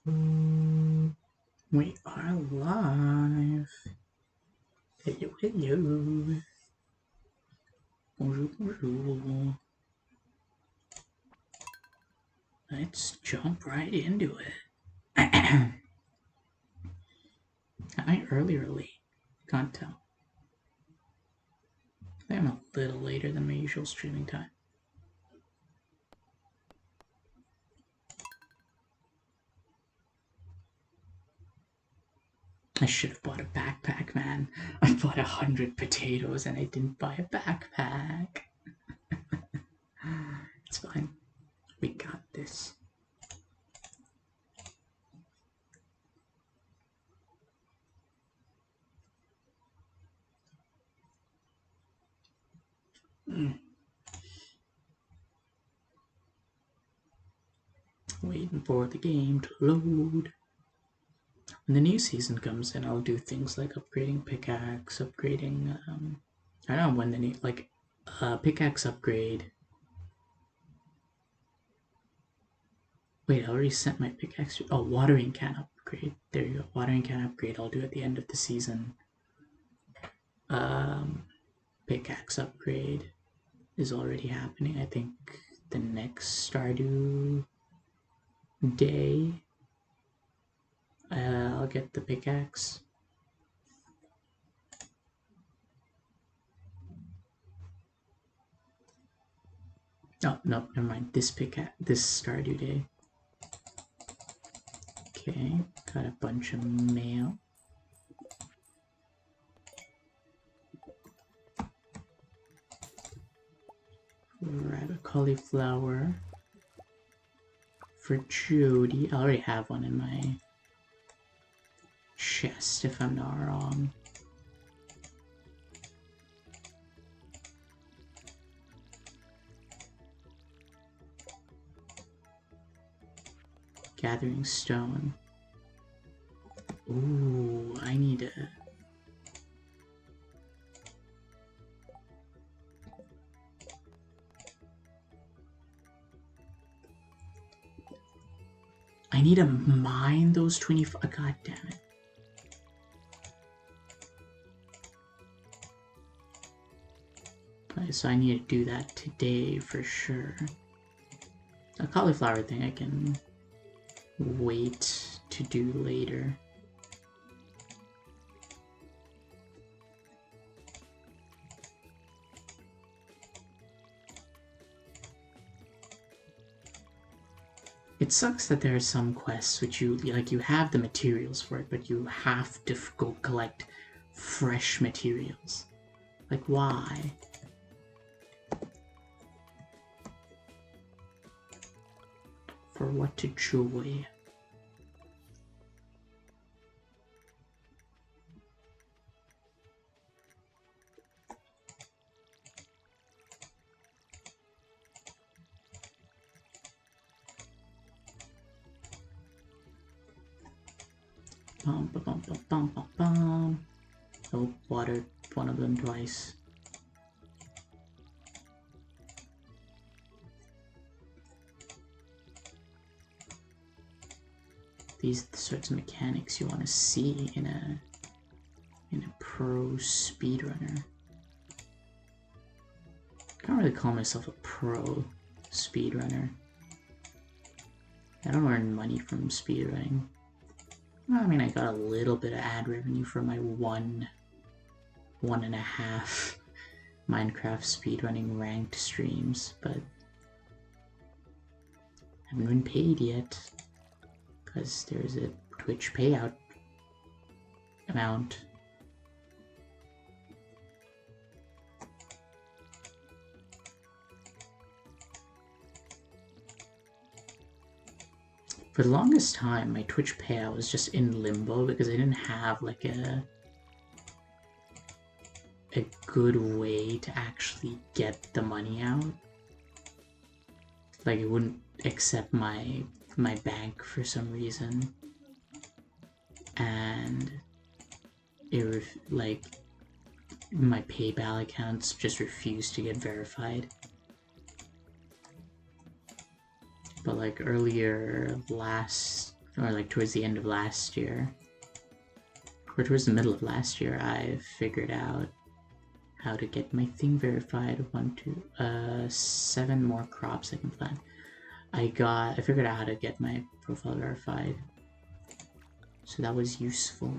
We are live. Hello, hello. Bonjour, bonjour. Let's jump right into it. Hi, early or late? Can't tell. I think I'm a little later than my usual streaming time. I should have bought a backpack, man. I bought 100 potatoes and I didn't buy a backpack. It's fine. We got this. Waiting for the game to load. When the new season comes in, I'll do things like upgrading pickaxe, upgrading. I don't know when the new pickaxe upgrade. Wait, I already sent my pickaxe. Oh, watering can upgrade. There you go. Watering can upgrade. I'll do at the end of the season. Pickaxe upgrade is already happening. I think the next Stardew day. I'll get the pickaxe. Oh, no, never mind. This Stardew day. Okay, got a bunch of mail. Grab a cauliflower for Jody. I already have one in my chest, if I'm not wrong. Gathering stone. Ooh, I need a... I need to mine those 25... God damn it. Okay, so I need to do that today for sure. A cauliflower thing I can wait to do later. It sucks that there are some quests which you have the materials for it, but you have to go collect fresh materials. Like, why? For what to joy? Bum, bum, bum, bum, bum, bum, bum. Oh, watered one of them twice. These are the sorts of mechanics you want to see in a pro speedrunner. Can't really call myself a pro speedrunner. I don't earn money from speedrunning. Well, I mean, I got a little bit of ad revenue for my one and a half Minecraft speedrunning ranked streams, but I haven't been paid yet because there's a Twitch payout amount. For the longest time, my Twitch payout was just in limbo because I didn't have like a good way to actually get the money out. Like, it wouldn't accept my bank for some reason, and it like my PayPal accounts just refused to get verified. But like earlier last or like towards the end of last year, or towards the middle of last year, I figured out how to get my thing verified. 7 more crops I can plant. I figured out how to get my profile verified, so that was useful.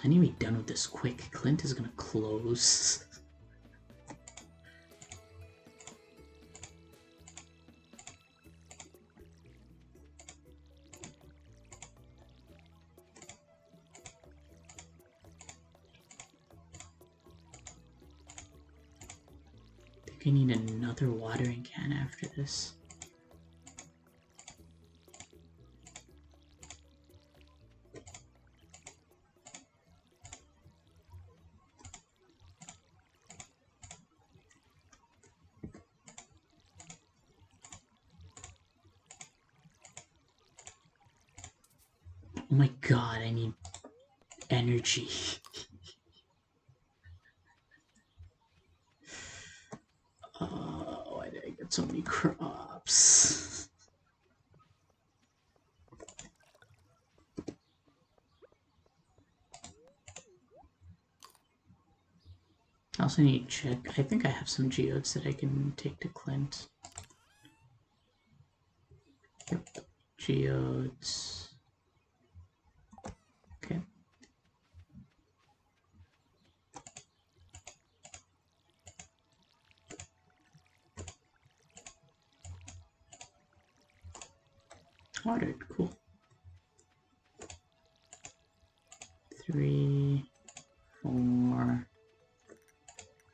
I need to be done with this quick. Clint is gonna close. I need another watering can after this. Oh my god, I need energy. Why did I get so many crops? I also need to check. I think I have some geodes that I can take to Clint. Yep, geodes. Okay. Watered, cool. 3, 4,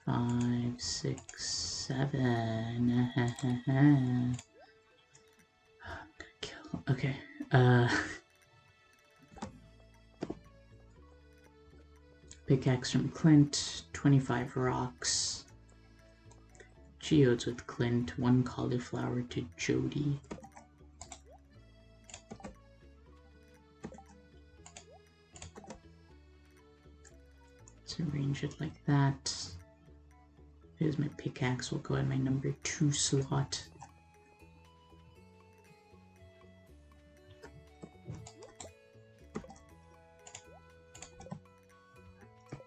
5, 6, 7. Okay. Pickaxe from Clint, 25 rocks. Geodes with Clint, 1 cauliflower to Jody. Let's arrange it like that. Here's my pickaxe, will go in my number 2 slot.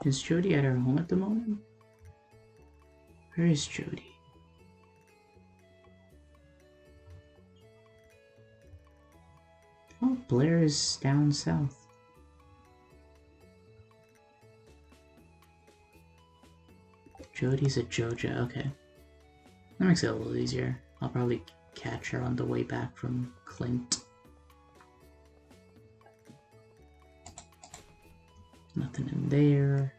Is Jody at her home at the moment? Where is Jody? Oh, Blair is down south. Jody's at Joja, okay. That makes it a little easier. I'll probably catch her on the way back from Clint. Nothing in there.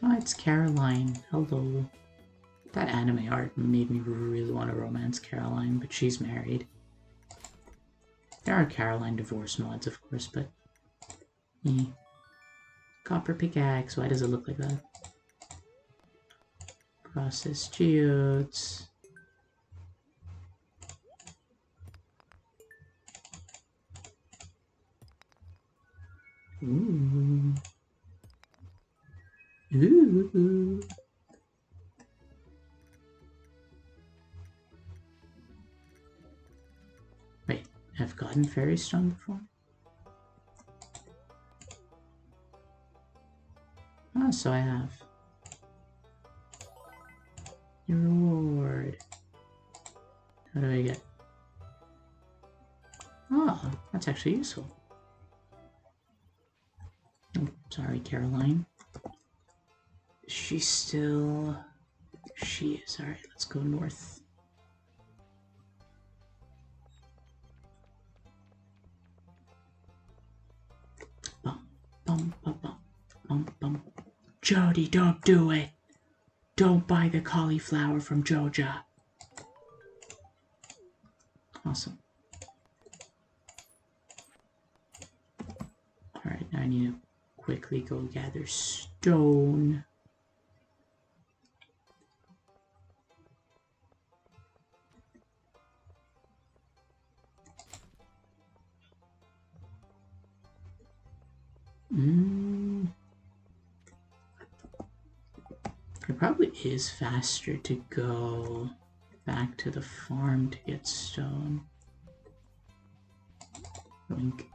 Oh, it's Caroline. Hello. That anime art made me really want to romance Caroline, but she's married. There are Caroline divorce mods, of course, but... Copper pickaxe. Why does it look like that? Process geodes. Ooh. Ooh. Wait, I've gotten fairy stone before? Oh, so I have. Your reward. How do I get? Oh, that's actually useful. Oh, sorry, Caroline. She's still... She is. Alright, let's go north. Bum, bum, bum, bum, bum, bum. Jody, don't do it! Don't buy the cauliflower from Joja. Awesome. Alright, now I need to quickly go gather stone. It probably is faster to go back to the farm to get stone. Link.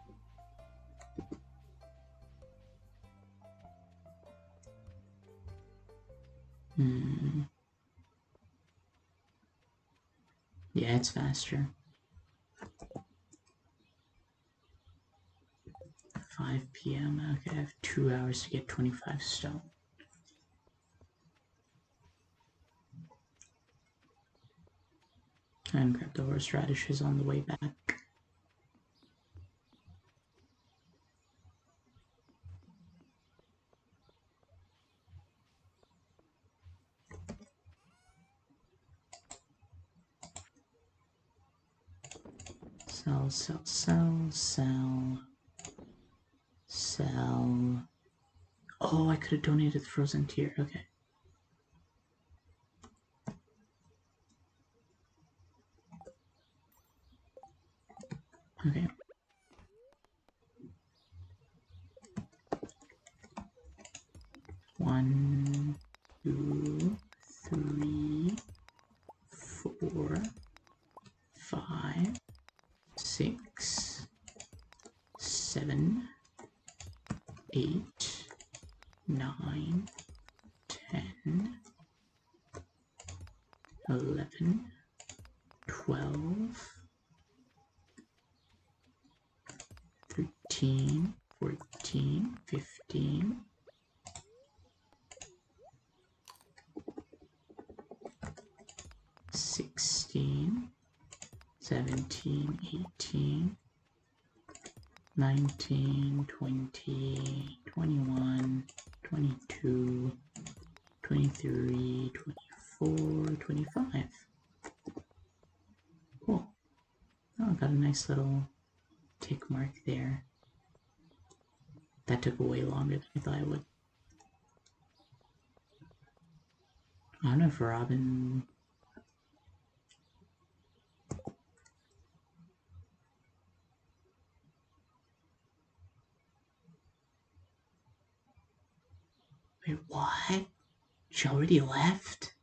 Yeah, it's faster. 5 p.m. Okay, I have 2 hours to get 25 stone. And grab the horseradishes on the way back. Sell, sell, sell, sell, sell. Oh, I could have donated the frozen tier. Okay. Okay. One, 2, 3, 4, 5, 6, 7, 8, 9, 10, 11, 12, 13, 14, 15, 16, 17, 18, 19, 20, 21, 22, 23, 24, 25. Cool. Oh, I got a nice little tick mark there. That took way longer than I thought it would. I don't know if Robin... Wait, what? She already left?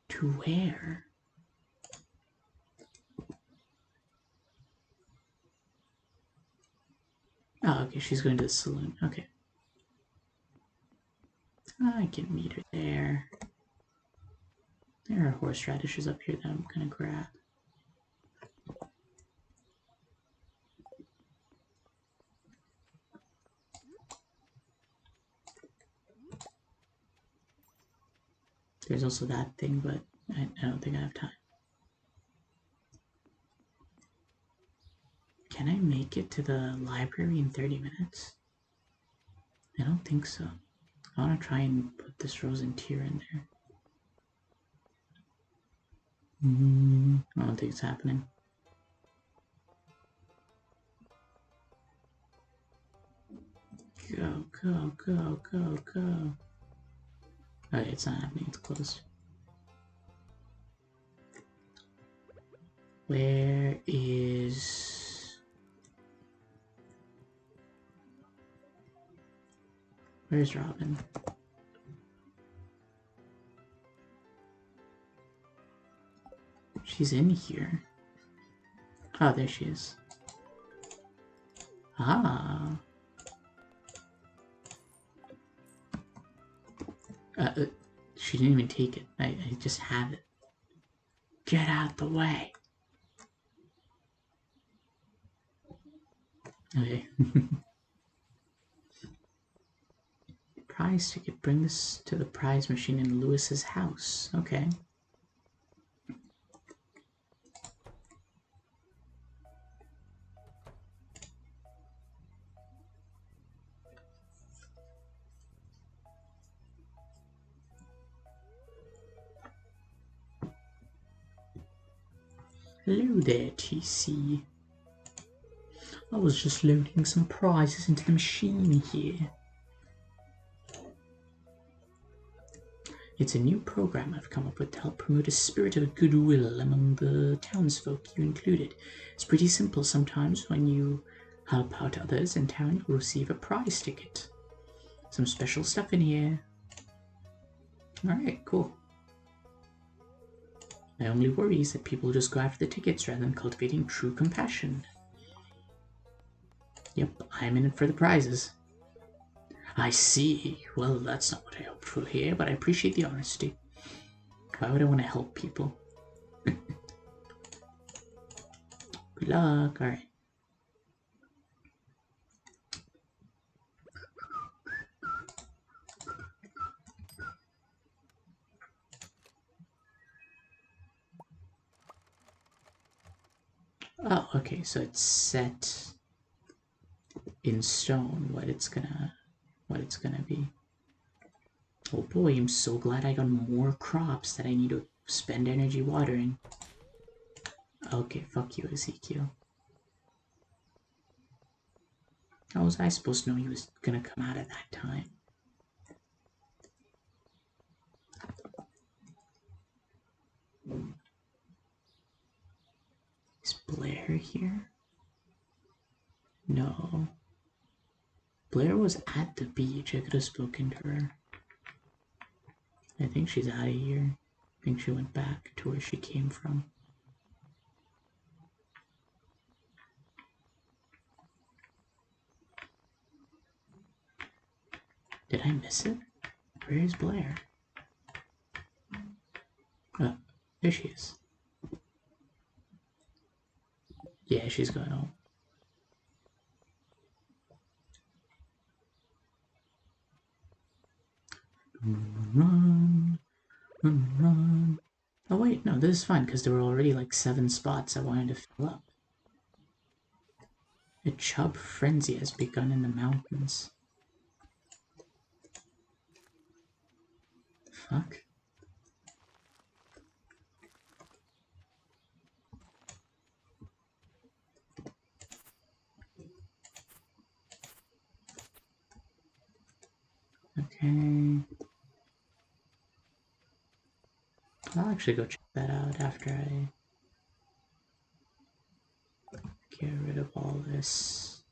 To where? Oh, okay, she's going to the saloon. Okay. I can meet her there. There are horseradishes up here that I'm gonna grab. There's also that thing, but I don't think I have time. Can I make it to the library in 30 minutes? I don't think so. I want to try and put this frozen tier in there. I don't think it's happening. Go, go, go, go, go. Okay, it's not happening, it's closed. Where is... Where's Robin? She's in here. Oh, there she is. Ah. She didn't even take it. I just have it. Get out the way. Okay. Prize ticket. Bring this to the prize machine in Lewis's house. Okay. Hello there, TC. I was just loading some prizes into the machine here. It's a new program I've come up with to help promote a spirit of goodwill among the townsfolk, you included. It's pretty simple. Sometimes when you help out others in town, you'll receive a prize ticket. Some special stuff in here. Alright, cool. My only worry is that people just go after the tickets rather than cultivating true compassion. Yep, I'm in it for the prizes. I see. Well, that's not what I hoped for here, but I appreciate the honesty. Why would I want to help people? Good luck. Alright. Oh, okay, so it's set in stone what it's gonna be. Oh boy, I'm so glad I got more crops that I need to spend energy watering. Okay, fuck you, Ezekiel. How was I supposed to know he was gonna come out at that time? Is Blair here? No. Blair was at the beach. I could have spoken to her. I think she's out of here. I think she went back to where she came from. Did I miss it? Where is Blair? Oh, there she is. Yeah, she's going home. Run, run, run. Oh wait, no, this is fine because there were already like 7 spots I wanted to fill up. A chub frenzy has begun in the mountains. Fuck. Okay. I'll actually go check that out after I get rid of all this.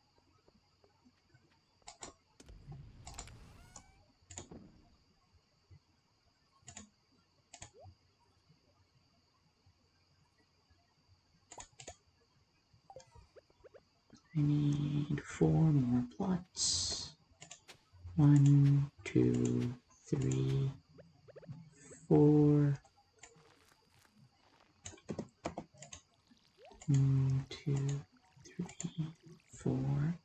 I need 4 more plots. 1, 2, 3, 4. 1, 2, 3, 4.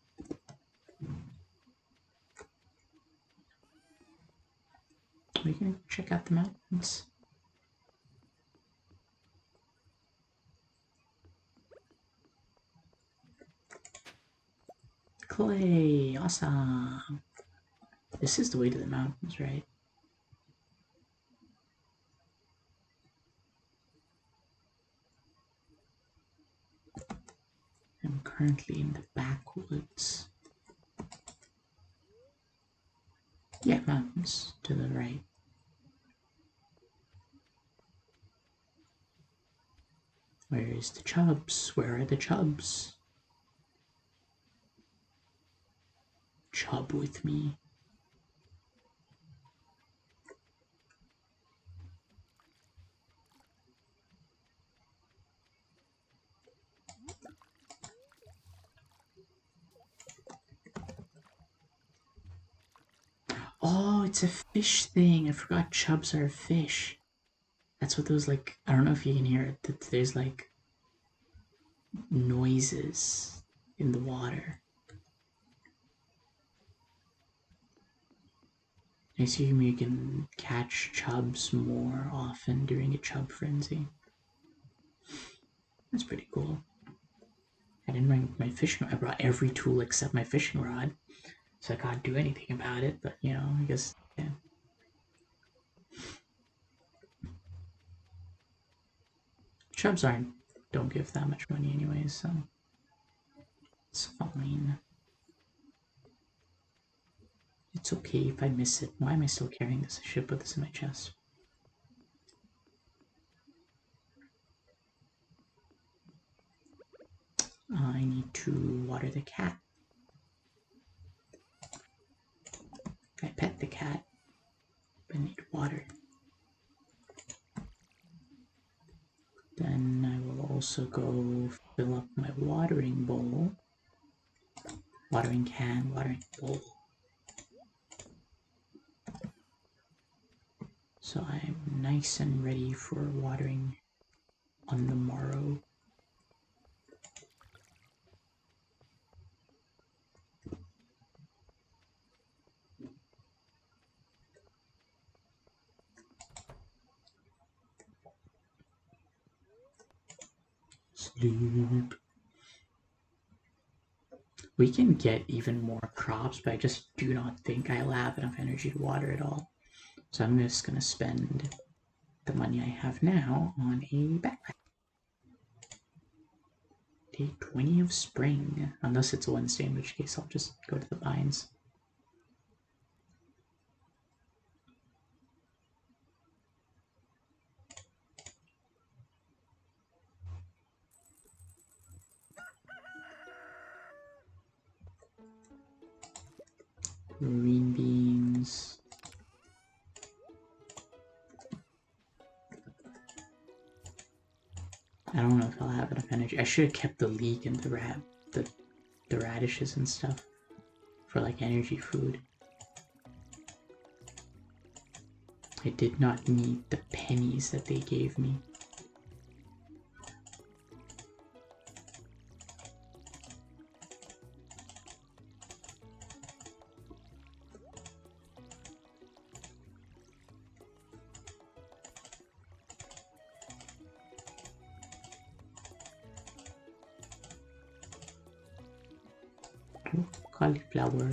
We can check out the mountains. Clay, awesome. This is the way to the mountains, right? I'm currently in the backwoods. Yeah, mountains to the right. Where is the chubs? Where are the chubs? Chub with me. Oh, it's a fish thing. I forgot chubs are a fish. That's what those like. I don't know if you can hear it. That there's like noises in the water. I assume you can catch chubs more often during a chub frenzy. That's pretty cool. I didn't bring my fishing rod. I brought every tool except my fishing rod, so I can't do anything about it. But you know, I guess yeah. Chubs don't give that much money anyways, so it's fine. It's okay if I miss it. Why am I still carrying this? I should put this in my chest. to water the cat. I pet the cat, but I need water. Then I will also go fill up my watering bowl. Watering can, watering bowl. So I'm nice and ready for watering on the morrow. Sleep. We can get even more crops, but I just do not think I'll have enough energy to water it all. So I'm just gonna spend the money I have now on a backpack. Day 20 of spring, unless it's a Wednesday, in which case I'll just go to the vines. Green beans. I don't know if I'll have enough energy. I should have kept the leek and the radishes and stuff for like energy food. I did not need the pennies that they gave me. Cauliflower.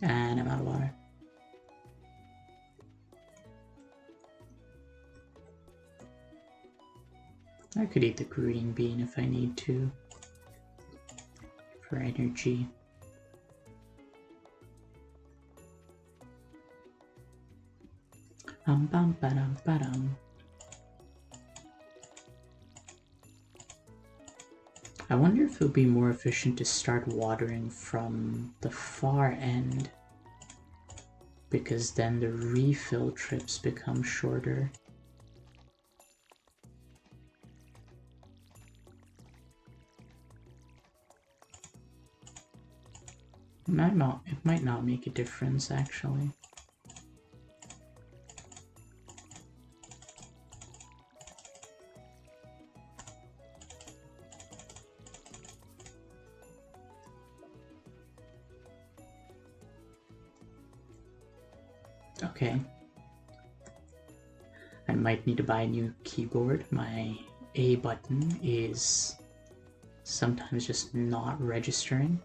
And I'm out of water. I could eat the green bean if I need to. For energy. Bum ba-dum ba-dum. I wonder if it would be more efficient to start watering from the far end, because then the refill trips become shorter. It might not make a difference, actually. Okay. I might need to buy a new keyboard. My A button is sometimes just not registering,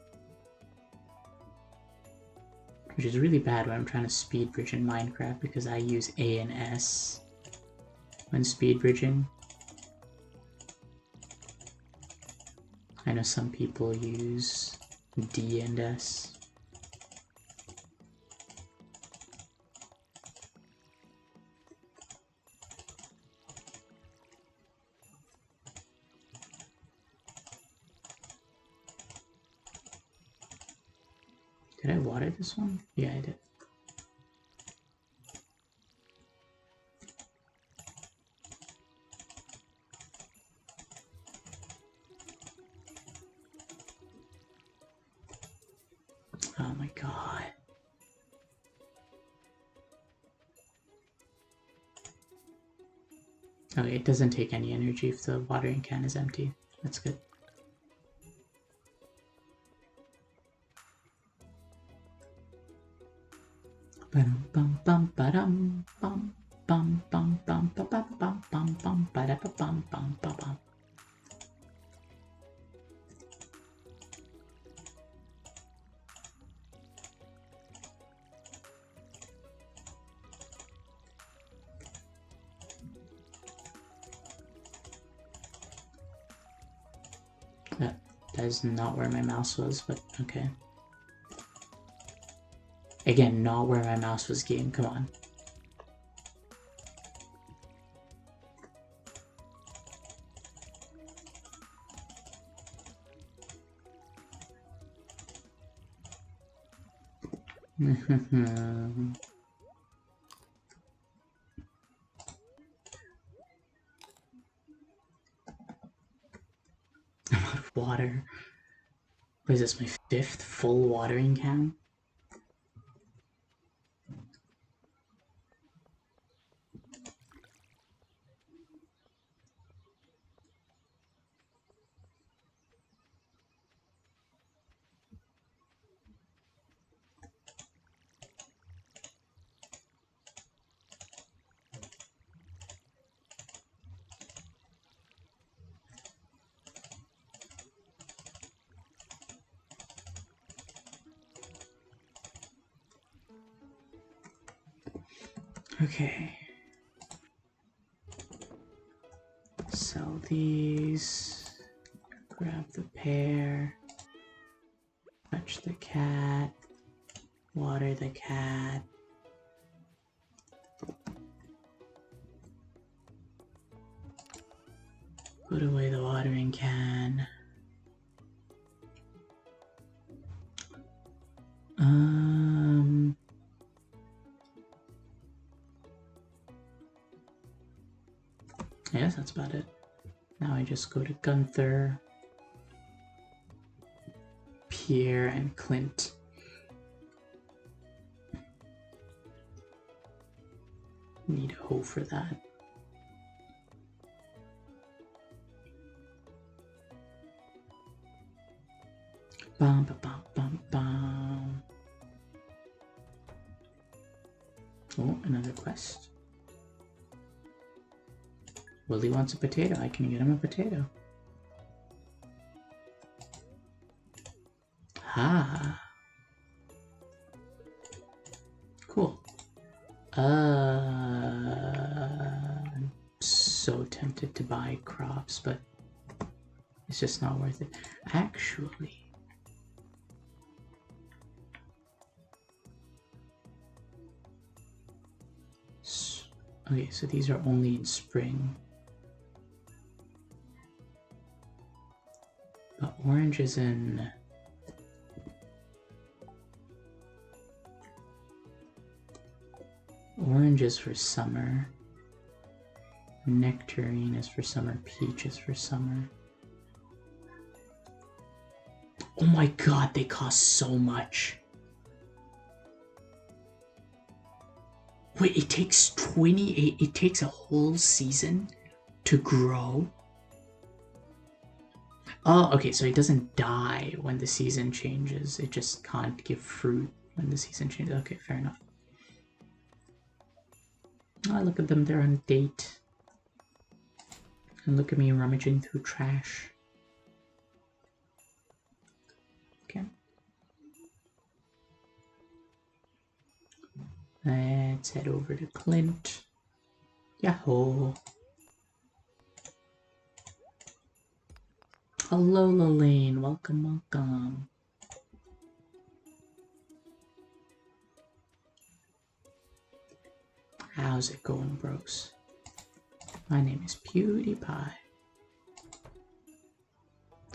which is really bad when I'm trying to speed bridge in Minecraft, because I use A and S when speed bridging. I know some people use D and S. Did I water this one? Yeah, I did. Oh my god. Okay, it doesn't take any energy if the watering can is empty. That's good. Bum bum bum bum bum bum bum bum bum bum bum bum bum bum bum bum. That is not where my mouse was, but okay. Again, not where my mouse was, game, come on. I'm out of water. What is this, my 5th full watering can? Okay. Sell these. Grab the pear. Touch the cat. Water the cat. Put away the watering can. I guess that's about it. Now I just go to Gunther, Pierre, and Clint. Need a hoe for that. Bum, ba, bum, bum, bum. Oh, another quest. Willie wants a potato. I can get him a potato. Ah. Cool. I'm so tempted to buy crops, but it's just not worth it. Actually, okay, so these are only in spring. But orange is in... Orange is for summer. Nectarine is for summer. Peach is for summer. Oh my god, they cost so much. Wait, it takes 28... It takes a whole season to grow? Oh, okay, so it doesn't die when the season changes. It just can't give fruit when the season changes. Okay, fair enough. Oh, look at them, they're on a date. And look at me rummaging through trash. Okay. Let's head over to Clint. Yahoo! Hello, Lalaine. Welcome, welcome. How's it going, bros? My name is PewDiePie.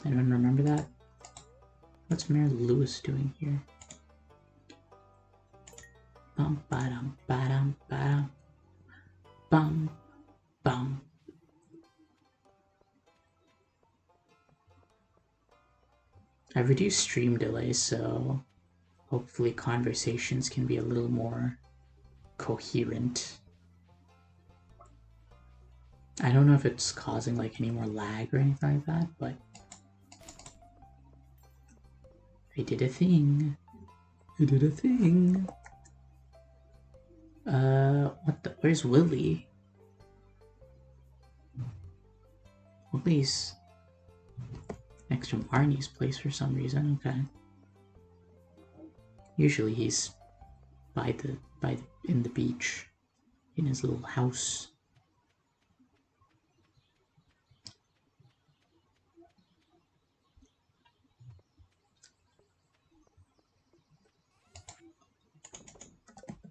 Anyone remember that? What's Mayor Lewis doing here? Bum ba-dum ba-dum ba-dum. Bum bum. I've reduced stream delays, so hopefully conversations can be a little more coherent. I don't know if it's causing like any more lag or anything like that, but I did a thing. I did a thing. What the? Where's Willie? Willie's next to Marnie's place for some reason. Okay. Usually he's in the beach, in his little house.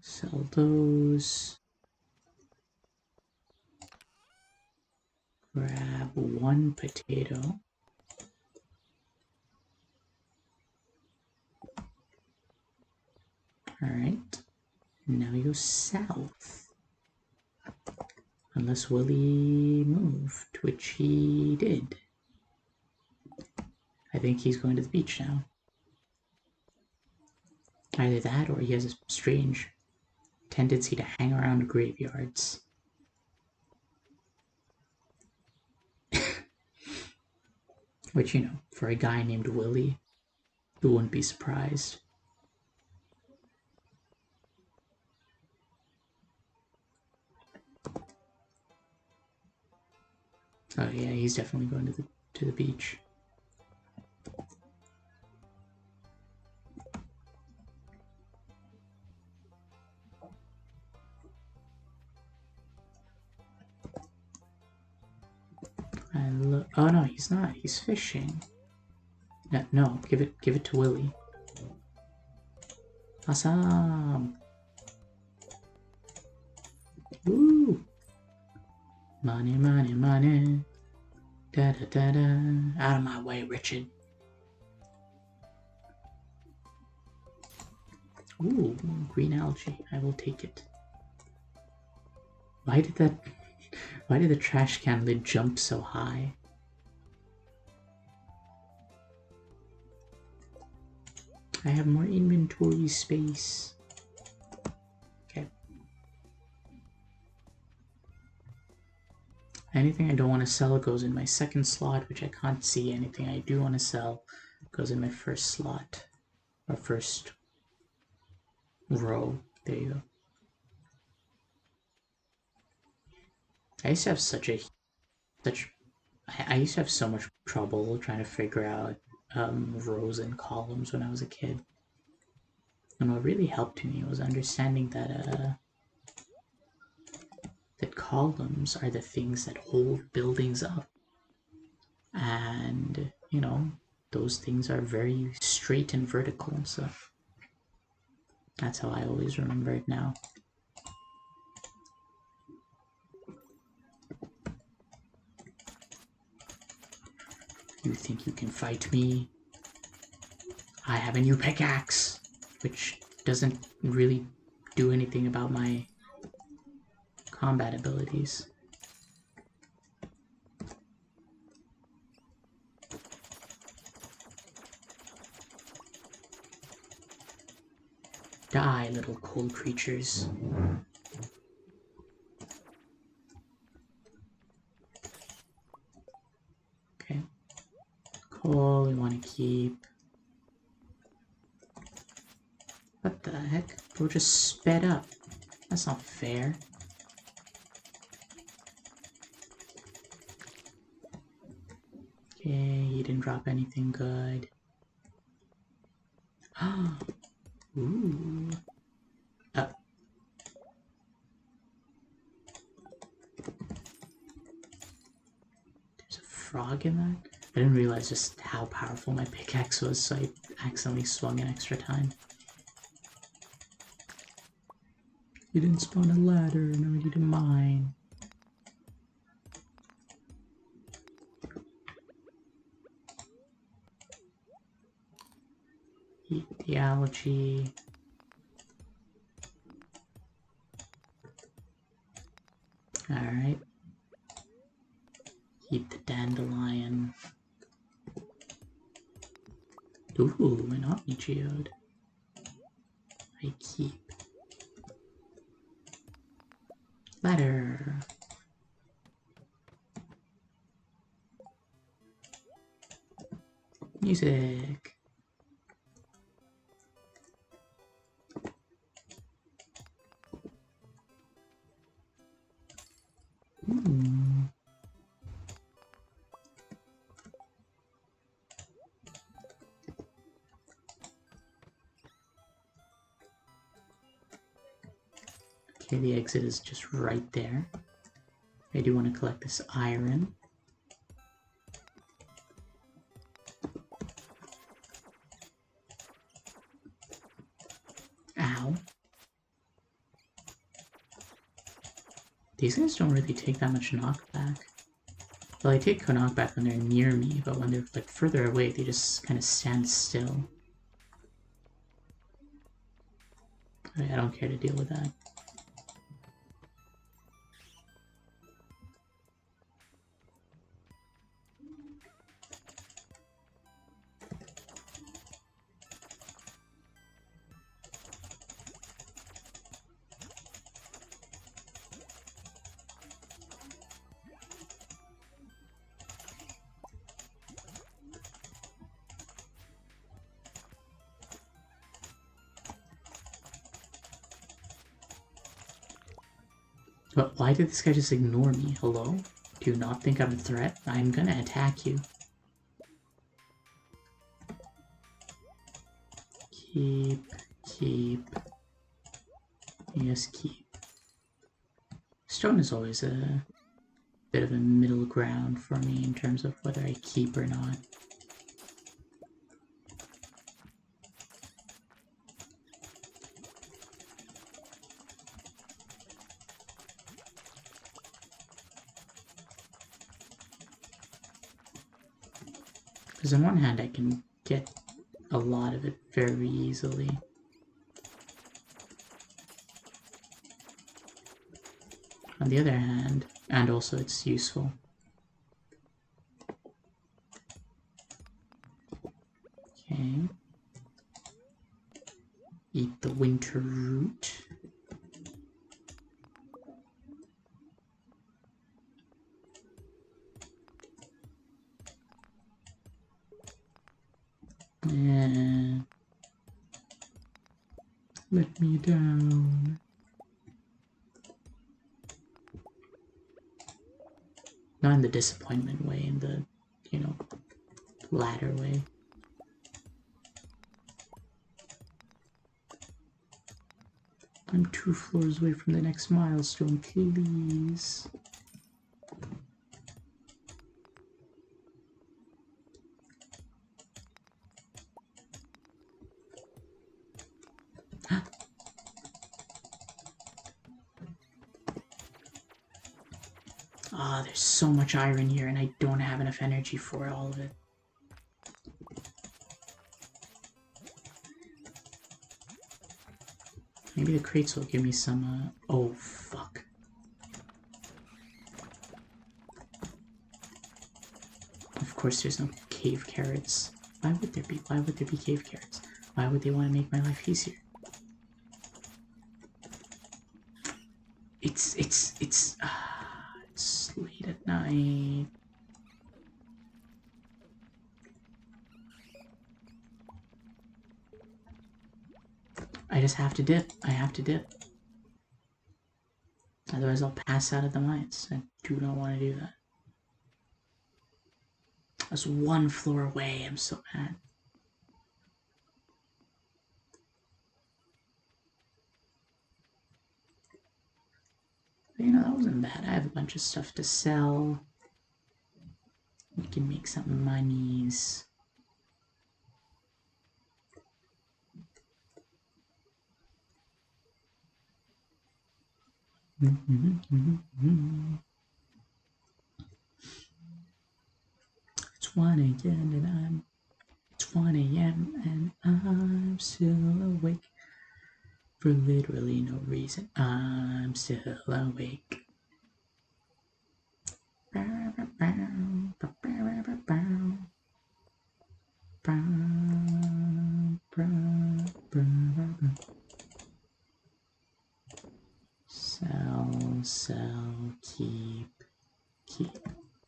Sell those. Grab one potato. Alright. Now we go south. Unless Willie moved, which he did. I think he's going to the beach now. Either that or he has a strange tendency to hang around graveyards. Which, you know, for a guy named Willie, you wouldn't be surprised. Oh yeah, he's definitely going to the beach. And look, oh no, he's not. He's fishing. No, give it to Willie. Awesome. Woo! Money, money, money. Da da da da. Out of my way, Richard. Ooh, green algae. I will take it. Why did the trash can lid jump so high? I have more inventory space. Okay. Anything I don't want to sell goes in my second slot, which I can't see. Anything I do want to sell goes in my first slot. Or first row. There you go. I used to have I used to have so much trouble trying to figure out rows and columns when I was a kid. And what really helped me was understanding that that columns are the things that hold buildings up. And, you know, those things are very straight and vertical and stuff. That's how I always remember it now. You think you can fight me? I have a new pickaxe, which doesn't really do anything about my combat abilities. Die, little cold creatures. Okay. Coal we want to keep. What the heck? Bro just sped up. That's not fair. Okay, he didn't drop anything good. Ooh. There's a frog in that? I didn't realize just how powerful my pickaxe was, so I accidentally swung an extra time. You didn't spawn a ladder, no you didn't mine. Eat the algae. Alright. Eat the dandelion. Ooh, an omni-geode. I keep. Ladder. Music. Okay, the exit is just right there. I do want to collect this iron. Ow. These guys don't really take that much knockback. Well, they take knockback when they're near me, but when they're like further away, they just kind of stand still. I don't care to deal with that. But why did this guy just ignore me? Hello? Do you not think I'm a threat? I'm gonna attack you. Keep. Yes, keep. Stone is always a bit of a middle ground for me in terms of whether I keep or not. Because on one hand, I can get a lot of it very easily. On the other hand, and also it's useful. Okay. Eat the winter root. Yeah. Let me down. Not in the disappointment way, in the, you know, ladder way. I'm 2 floors away from the next milestone, please. Ah, there's so much iron here and I don't have enough energy for all of it. Maybe the crates will give me some, oh, fuck. Of course there's no cave carrots. Why would there be? Why would there be cave carrots? Why would they want to make my life easier? It's late at night. I just have to dip. I have to dip. Otherwise I'll pass out at the mines. I do not want to do that. I was 1 floor away. I'm so mad. But, you know, that wasn't bad. I have a bunch of stuff to sell. We can make some monies. It's 1 a.m. and it's 1 a.m. and I'm still awake for literally no reason. I'm still awake. Sell, keep.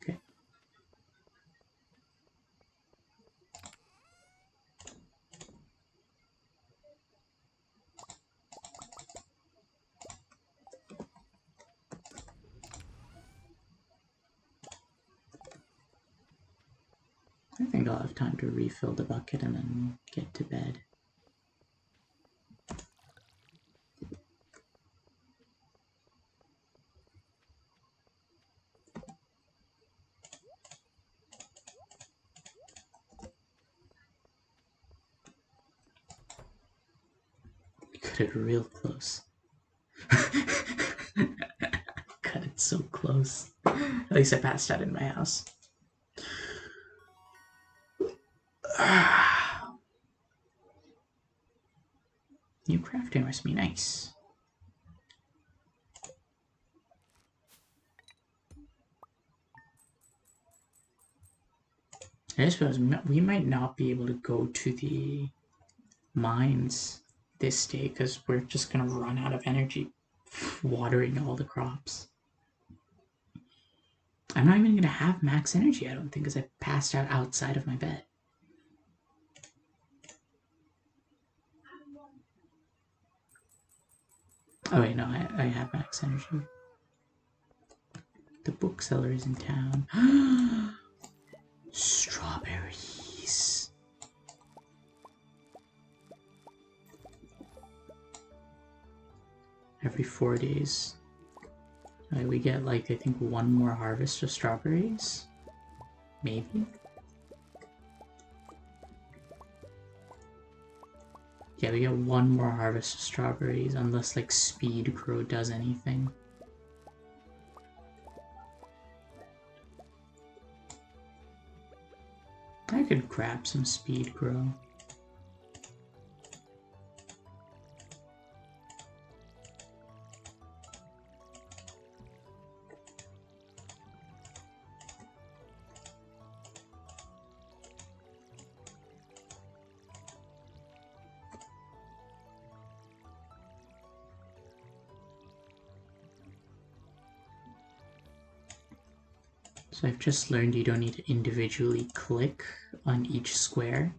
Okay. I think I'll have time to refill the bucket and then get to bed. Cut it real close. Cut it so close. At least I passed out in my house. New crafting recipe, nice. I suppose we might not be able to go to the mines this day because we're just gonna run out of energy watering all the crops. I'm not even gonna have max energy, I don't think, because I passed out outside of my bed. Oh wait, no, I have max energy. The bookseller is in town. Strawberries. Every 4 days. We get, like, I think 1 more harvest of strawberries? Maybe? Yeah, we get 1 more harvest of strawberries, unless, like, Speed Grow does anything. I could grab some Speed Grow. So I've just learned you don't need to individually click on each square.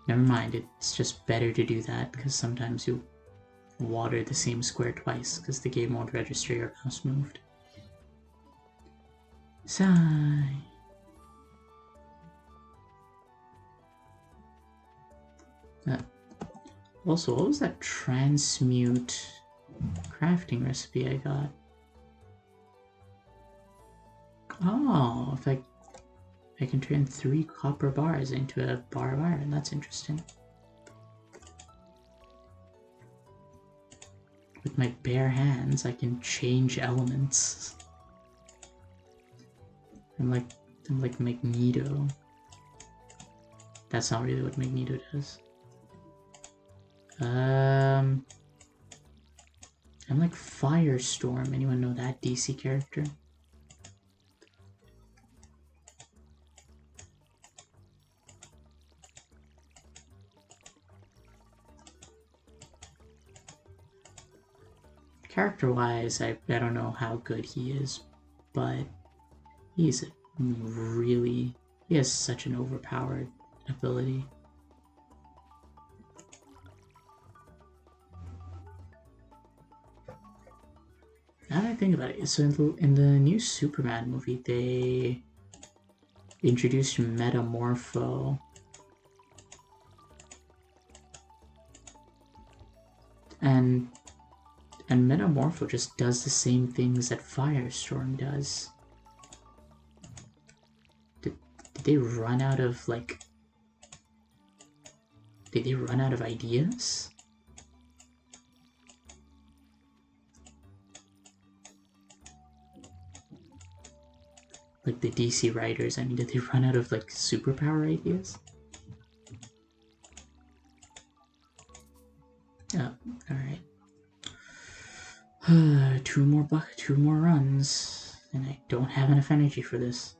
Never mind, it's just better to do that because sometimes you water the same square twice because the game won't register your mouse moved. Sigh. Also, what was that transmute crafting recipe I got? Oh, if I can turn 3 copper bars into a bar of iron. That's interesting. With my bare hands, I can change elements. I'm like Magneto. That's not really what Magneto does. I'm like Firestorm. Anyone know that DC character? Character-wise, I don't know how good he is, but he's really... he has such an overpowered ability. Now that I think about it, so in the new Superman movie, they introduced Metamorpho. And Metamorpho just does the same things that Firestorm does. Did they run out of, like... did they run out of ideas? Like the DC writers, I mean, did they run out of, like, superpower ideas? Oh, alright. 2 more runs, and I don't have enough energy for this.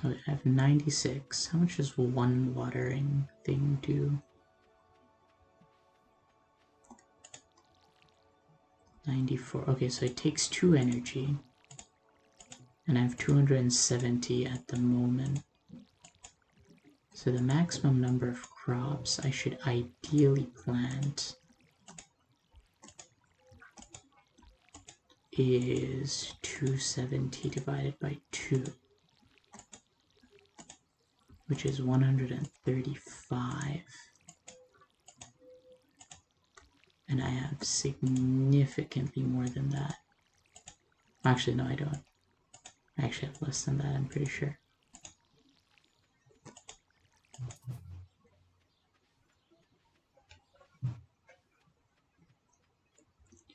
Okay, I have 96. How much does 1 watering thing do? 94. Okay, so it takes 2 energy. And I have 270 at the moment. So the maximum number of crops I should ideally plant is 270 divided by 2, which is 135. And I have significantly more than that. Actually, no, I don't. I actually have less than that, I'm pretty sure.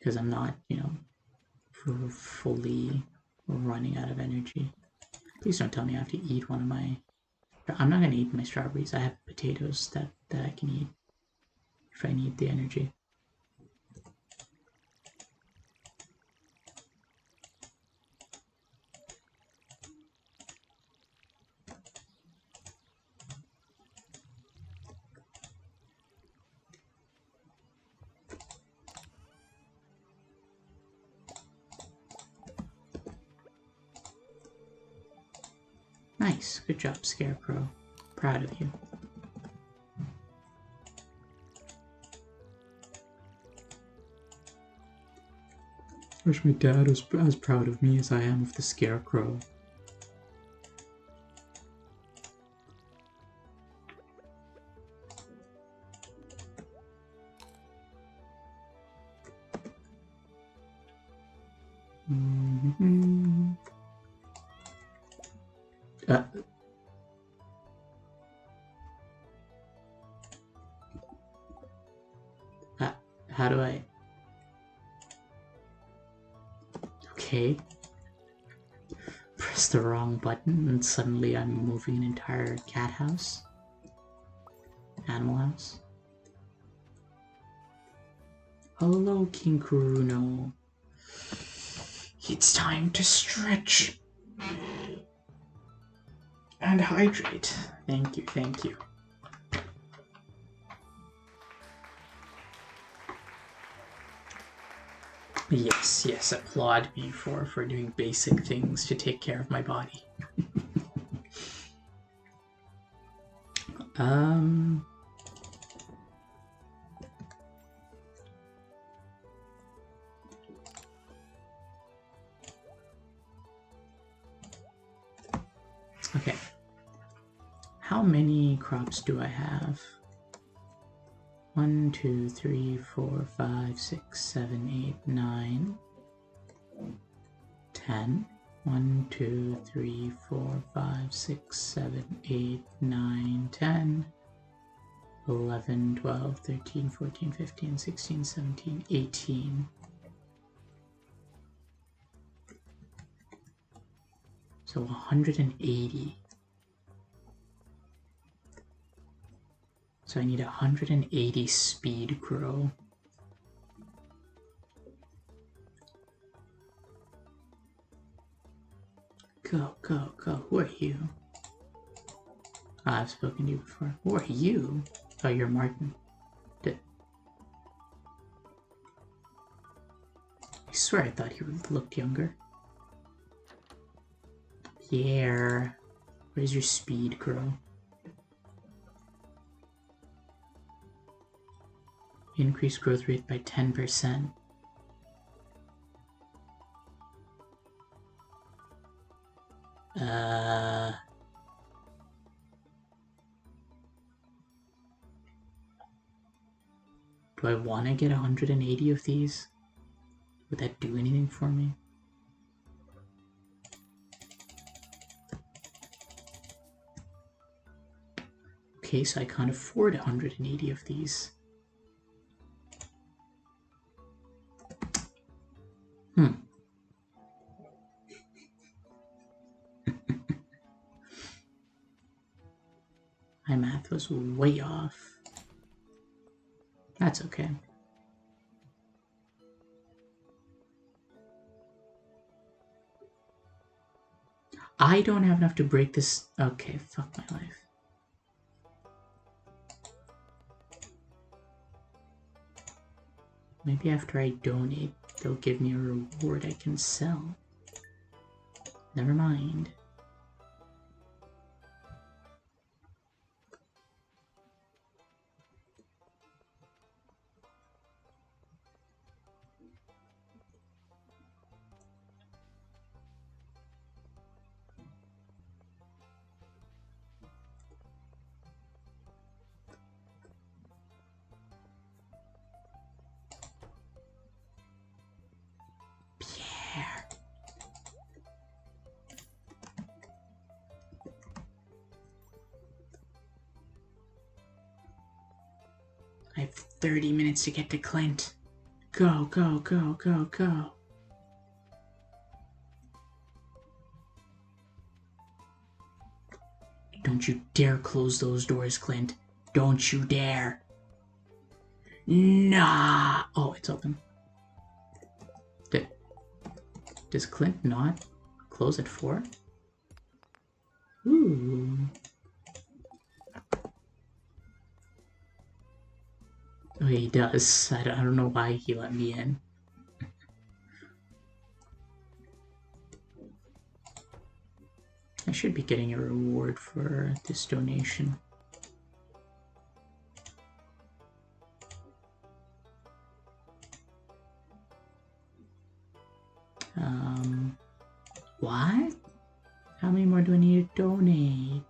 because I'm not, fully running out of energy. Please don't tell me I have to eat one of my... I'm not gonna eat my strawberries. I have potatoes that I can eat if I need the energy. Nice, good job, Scarecrow. Proud of you. I wish my dad was as proud of me as I am of the Scarecrow. How do I... Okay. Press the wrong button and suddenly I'm moving an entire cat house. Animal house. Hello, King Kuruno. It's time to stretch and hydrate. Thank you, thank you. Yes, applaud me for doing basic things to take care of my body. Okay. How many crops do I have? 1, 2, 3, 4, 5, 6, 7, 8, 9, 10. 1, 2, 3, 4, 5, 6, 7, 8, 9, 10, 11, 12, 13, 14, 15, 16, 17, 18. So 180. So I need 180 speed grow. Go, go, go. Who are you? I've spoken to you before. Who are you? Oh, you're Martin. I swear I thought he looked younger. Yeah. Where's your speed grow? Increase growth rate by 10%. Do I want to get 180 of these? Would that do anything for me? Okay, so I can't afford 180 of these. My math was way off. That's okay. I don't have enough to break this. Okay, fuck my life. Maybe after I donate, they'll give me a reward I can sell. Never mind. I have 30 minutes to get to Clint. Go, go, go, go, go. Don't you dare close those doors, Clint. Don't you dare. Nah. Oh, it's open. Does Clint not close at 4? Ooh. Oh, he does. I don't know why he let me in. I should be getting a reward for this donation. What? How many more do I need to donate?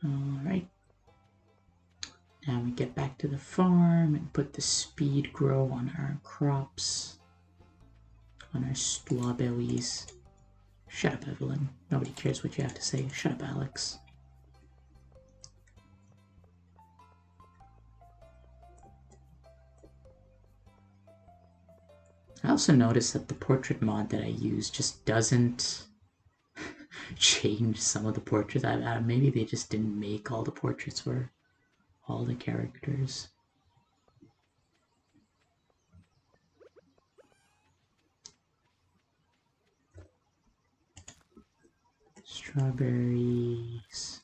Alright. Now we get back to the farm and put the speed grow on our crops. On our strawberries. Shut up, Evelyn. Nobody cares what you have to say. Shut up, Alex. I also noticed that the portrait mod that I use just doesn't change some of the portraits. Maybe they just didn't make all the portraits for all the characters. Strawberries.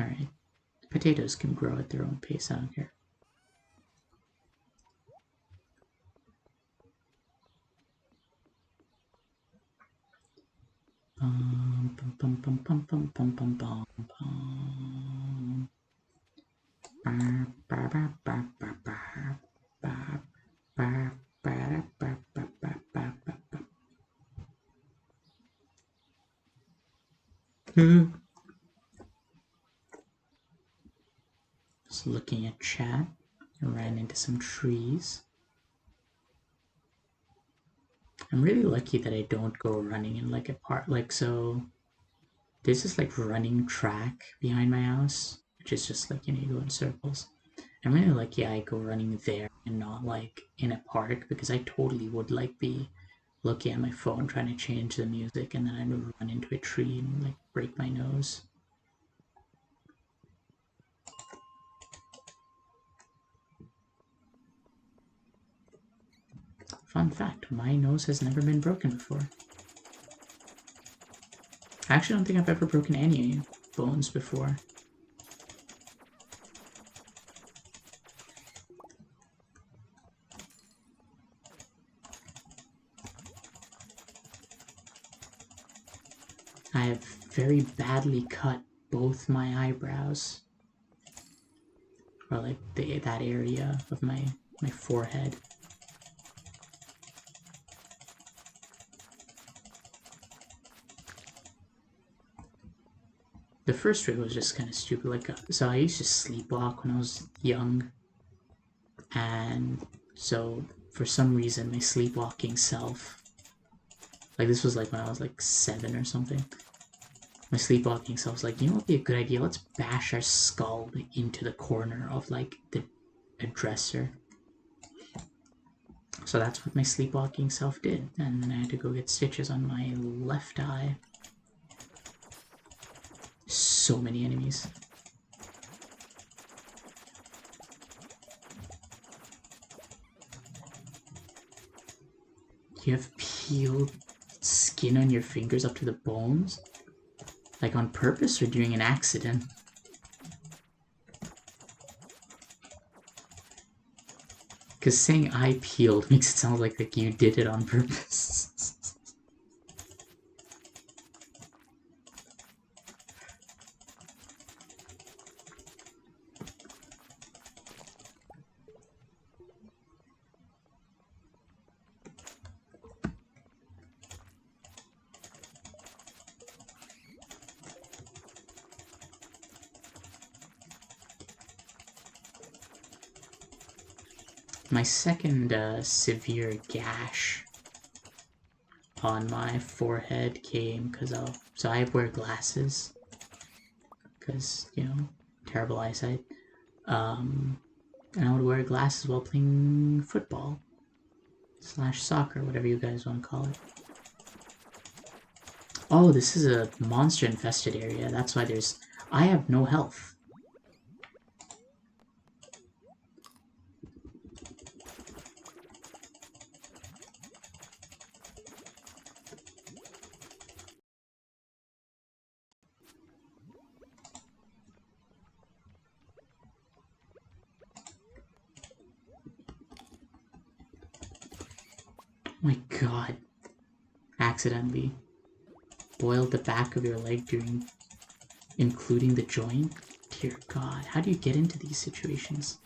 Alright. Potatoes can grow at their own pace, I don't care. Bum, bum, bum, bum, bum, bum, bum, bum, bum. Just looking at chat, I ran into some trees. I'm really lucky that I don't go running in like a park. Like, so this is like running track behind my house, which is just like, you go in circles. I'm really lucky I go running there and not like in a park, because I totally would like be looking at my phone trying to change the music, and then I'd run into a tree and like break my nose. Fun fact, my nose has never been broken before. I actually don't think I've ever broken any bones before. I have very badly cut both my eyebrows. Or like that area of my forehead. The first trick was just kind of stupid. Like, so I used to sleepwalk when I was young, and so for some reason my sleepwalking self, like this was like when I was like 7 or something, my sleepwalking self was like, you know what would be a good idea? Let's bash our skull into the corner of like a dresser. So that's what my sleepwalking self did, and then I had to go get stitches on my left eye. So many enemies. You have peeled skin on your fingers up to the bones? Like on purpose or during an accident? Because saying I peeled makes it sound like you did it on purpose. My second severe gash on my forehead came because so I wear glasses because, you know, terrible eyesight. And I would wear glasses while playing football / soccer, whatever you guys want to call it. Oh, this is a monster infested area. That's why I have no health. Oh my god. Accidentally boiled the back of your leg including the joint? Dear god, how do you get into these situations?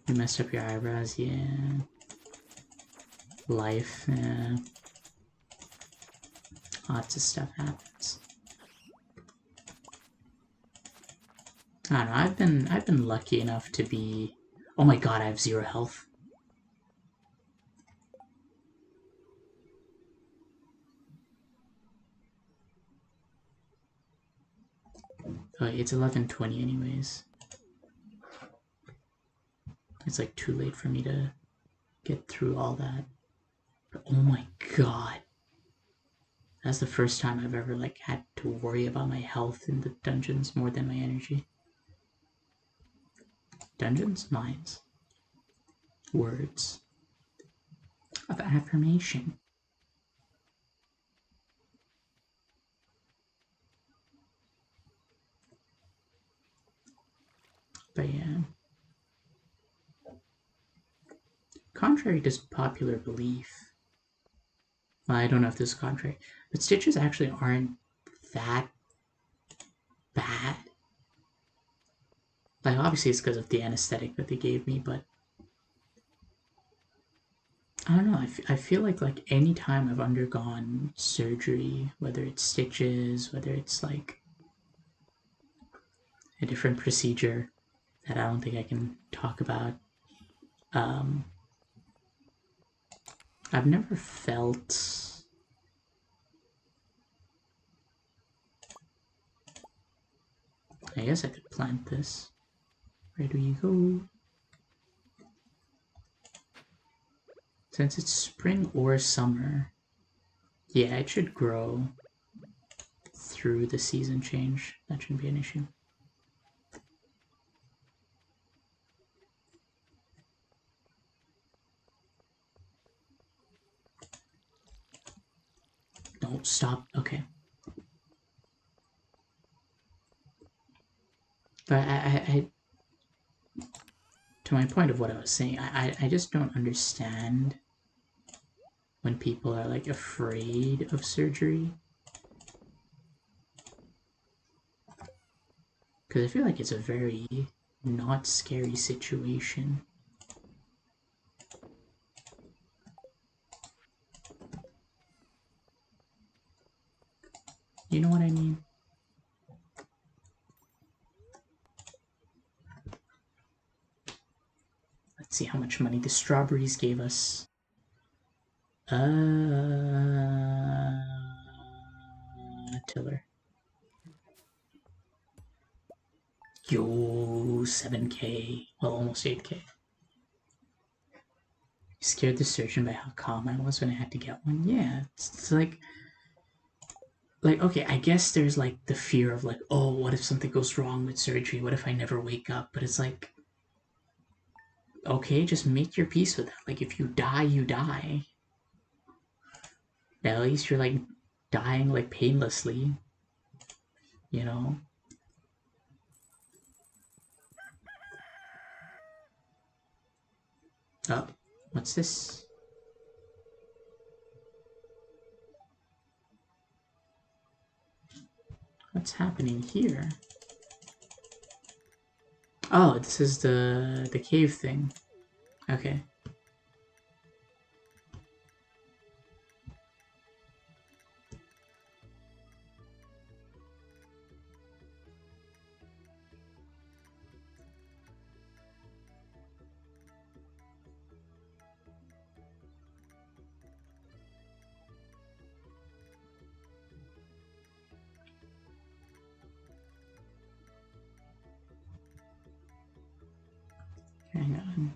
You messed up your eyebrows, yeah. Life, yeah. Lots of stuff happens. I don't know, I've been lucky enough to be... Oh my god, I have 0 health. Oh, it's 11:20 anyways. It's like too late for me to get through all that. But oh my god. That's the first time I've ever like had to worry about my health in the dungeons more than my energy. Dungeons? Mines. Words of affirmation. But yeah. Contrary to popular belief, well, I don't know if this is contrary, but stitches actually aren't that bad. Like, obviously it's because of the anesthetic that they gave me, but I don't know, I feel like any time I've undergone surgery, whether it's stitches, whether it's like a different procedure that I don't think I can talk about, I've never felt... I guess I could plant this. Where do you go? Since it's spring or summer, yeah, it should grow through the season change. That shouldn't be an issue. No, stop. Okay. But to my point of what I was saying, I just don't understand when people are like afraid of surgery. Because I feel like it's a very not scary situation. You know what I mean? Let's see how much money the strawberries gave us. Tiller. Yo, 7k. Well, almost 8k. Scared the surgeon by how calm I was when I had to get one. Yeah, it's like, okay, I guess there's like the fear of like, oh, what if something goes wrong with surgery? What if I never wake up? But it's like, okay, just make your peace with that. Like, if you die, you die. At least you're like dying like painlessly, you know? Oh, what's this? What's happening here? Oh, this is the cave thing. Okay. hang on.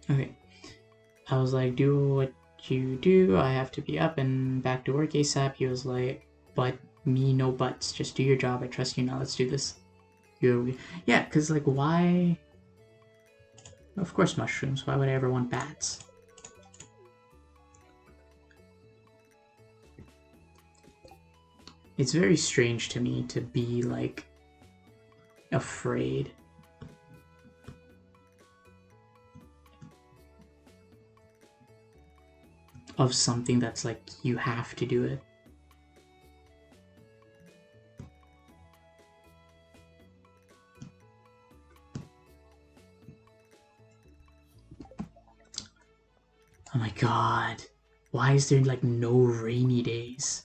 Okay. I was like, do what you do. I have to be up and back to work ASAP. He was like, but me, no buts. Just do your job. I trust you now. Let's do this. Yeah, because, like, why? Of course, mushrooms. Why would I ever want bats? It's very strange to me to be, like, afraid of something that's like, you have to do it. Oh my god. Why is there, like, no rainy days?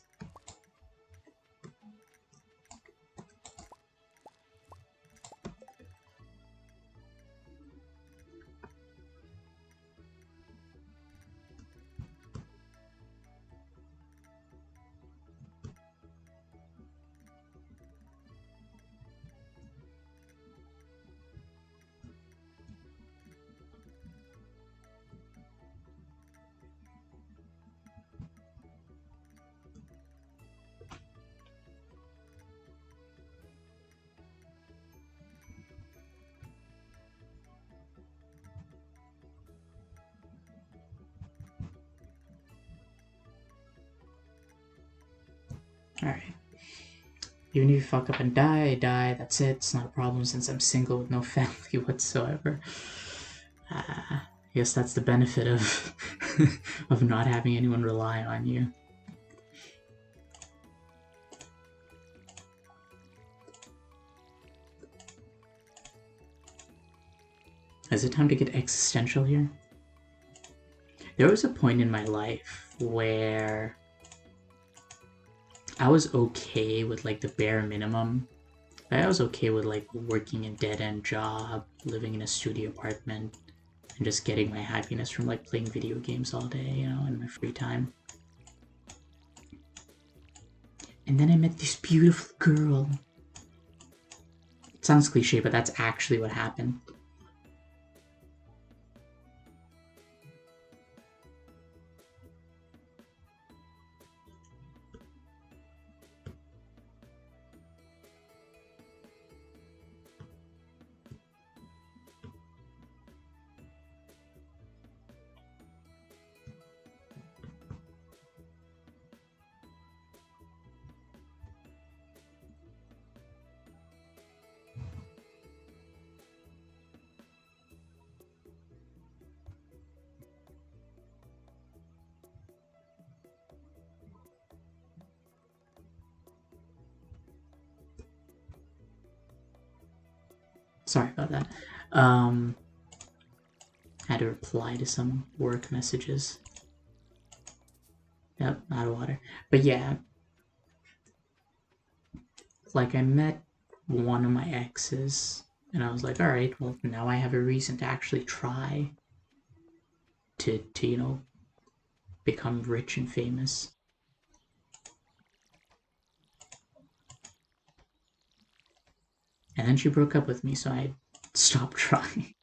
Alright. Even if you fuck up and die, I die. That's it. It's not a problem since I'm single with no family whatsoever. I guess that's the benefit of of not having anyone rely on you. Is it time to get existential here? There was a point in my life where I was okay with, like, the bare minimum. I was okay with, like, working a dead-end job, living in a studio apartment, and just getting my happiness from, like, playing video games all day, you know, in my free time. And then I met this beautiful girl. It sounds cliche, but that's actually what happened. Sorry about that. Had to reply to some work messages. Yep, out of water. But yeah, like, I met one of my exes, and I was like, alright, well, now I have a reason to actually try to you know, become rich and famous. And then she broke up with me, so I stopped trying.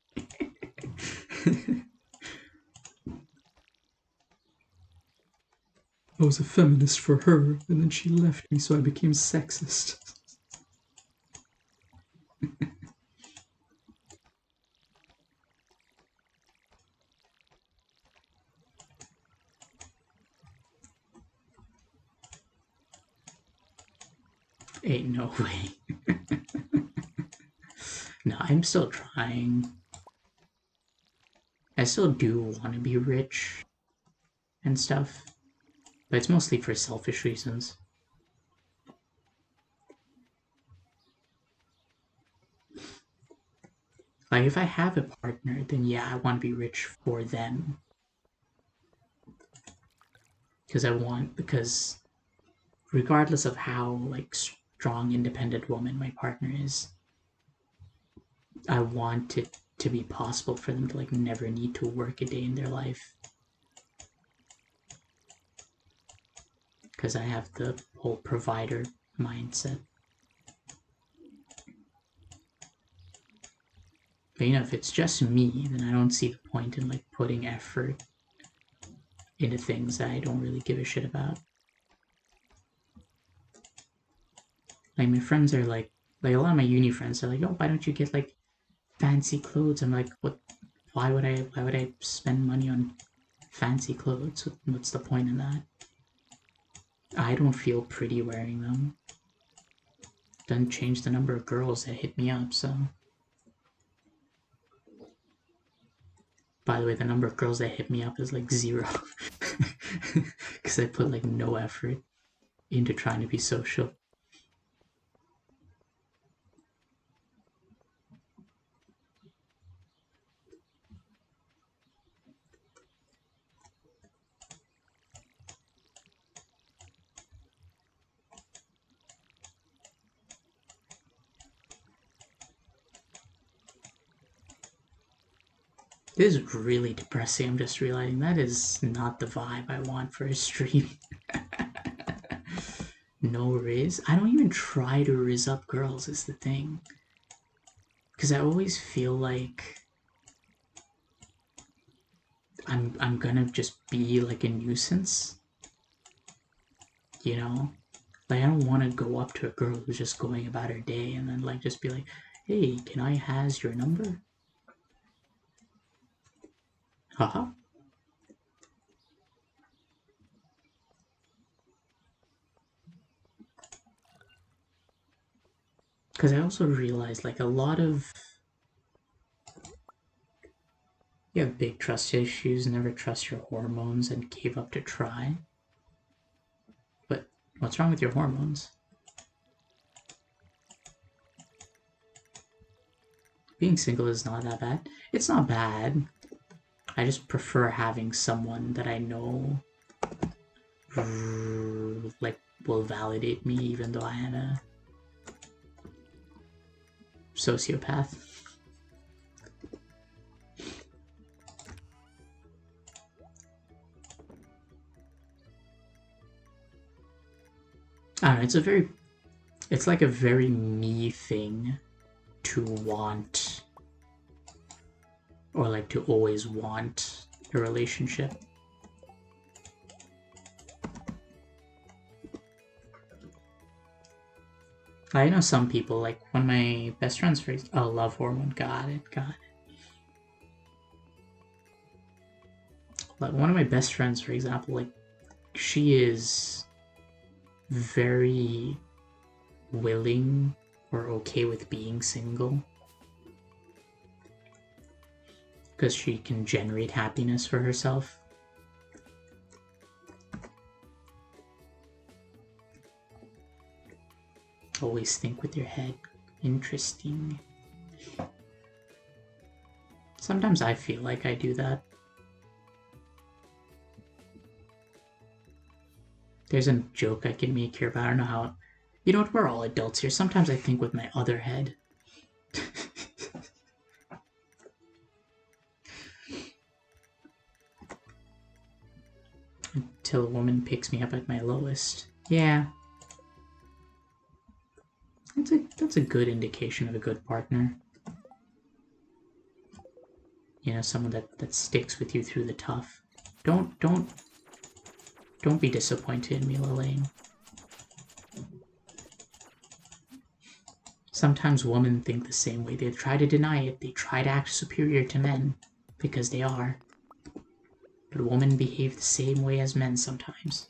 I was a feminist for her, and then she left me, so I became sexist. Ain't no way. No, I'm still trying. I still do want to be rich and stuff, but it's mostly for selfish reasons. Like, if I have a partner, then yeah, I want to be rich for them. Because regardless of how, like, strong, independent woman my partner is, I want it to be possible for them to, like, never need to work a day in their life. Because I have the whole provider mindset. But you know, if it's just me, then I don't see the point in like putting effort into things that I don't really give a shit about. Like my friends are like a lot of my uni friends are like, oh, why don't you get like fancy clothes? I'm like, what? Why would I spend money on fancy clothes? What's the point in that? I don't feel pretty wearing them. Doesn't change the number of girls that hit me up, so. By the way, the number of girls that hit me up is like 0. Because I put like no effort into trying to be social. This is really depressing. I'm just realizing that is not the vibe I want for a stream. No riz. I don't even try to riz up girls is the thing. Because I always feel like I'm gonna just be like a nuisance. You know? Like I don't want to go up to a girl who's just going about her day and then like just be like, hey, can I has your number? Haha. Because I also realized like a lot of you have big trust issues, never trust your hormones, and gave up to try. But what's wrong with your hormones? Being single is not that bad. It's not bad. I just prefer having someone that I know like will validate me even though I am a sociopath. I don't know, it's like a very me thing to want or like to always want a relationship. I know some people, like one of my best friends, for oh, love hormone, got it. Like one of my best friends, for example, like she is very willing or okay with being single because she can generate happiness for herself. Always think with your head. Interesting. Sometimes I feel like I do that. There's a joke I can make here, but I don't know how. You know what? We're all adults here. Sometimes I think with my other head. Until a woman picks me up at my lowest. Yeah. That's a good indication of a good partner. You know, someone that sticks with you through the tough. Don't be disappointed in me, Lilane. Sometimes women think the same way. They try to deny it. They try to act superior to men because they are. But women behave the same way as men sometimes.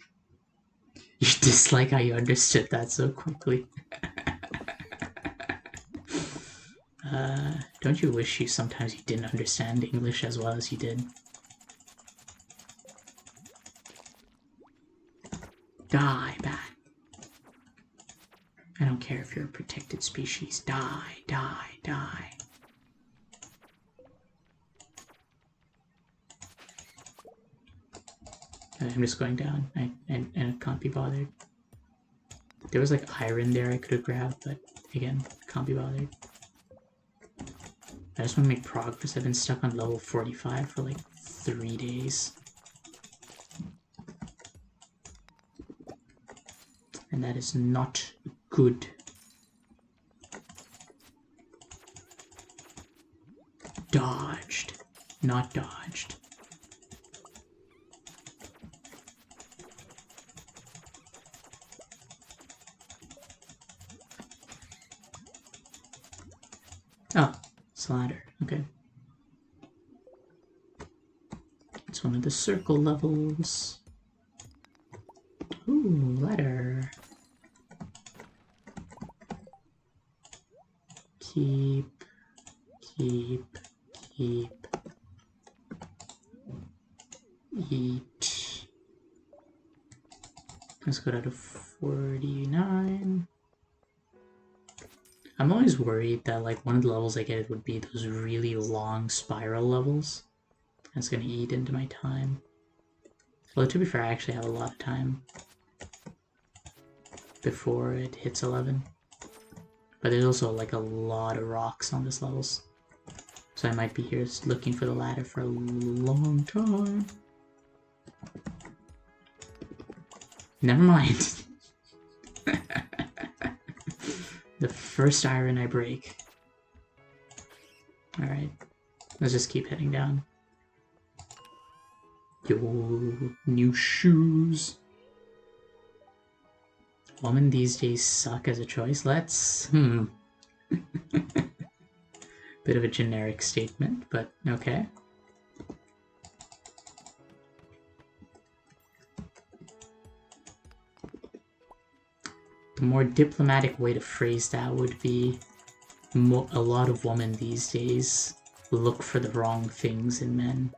You dislike how you understood that so quickly. Don't you wish you sometimes you didn't understand English as well as you did? Die, bat. I don't care if you're a protected species. Die. I'm just going down. I can't be bothered. There was like iron there I could have grabbed, but again, can't be bothered. I just want to make progress. I've been stuck on level 45 for like 3 days. And that is not good. Dodged. Not dodged. Oh, it's a ladder. Okay. It's one of the circle levels. Ooh, ladder. Keep. Eat. Let's go down to 49. I'm always worried that like one of the levels I get would be those really long spiral levels. That's gonna eat into my time. Well, to be fair, I actually have a lot of time before it hits 11. But there's also like a lot of rocks on this levels. So I might be here looking for the ladder for a long time. Never mind. The first iron I break. Alright. Let's just keep heading down. Yo, new shoes. Women these days suck as a choice. Let's... Bit of a generic statement, but okay. The more diplomatic way to phrase that would be a lot of women these days look for the wrong things in men.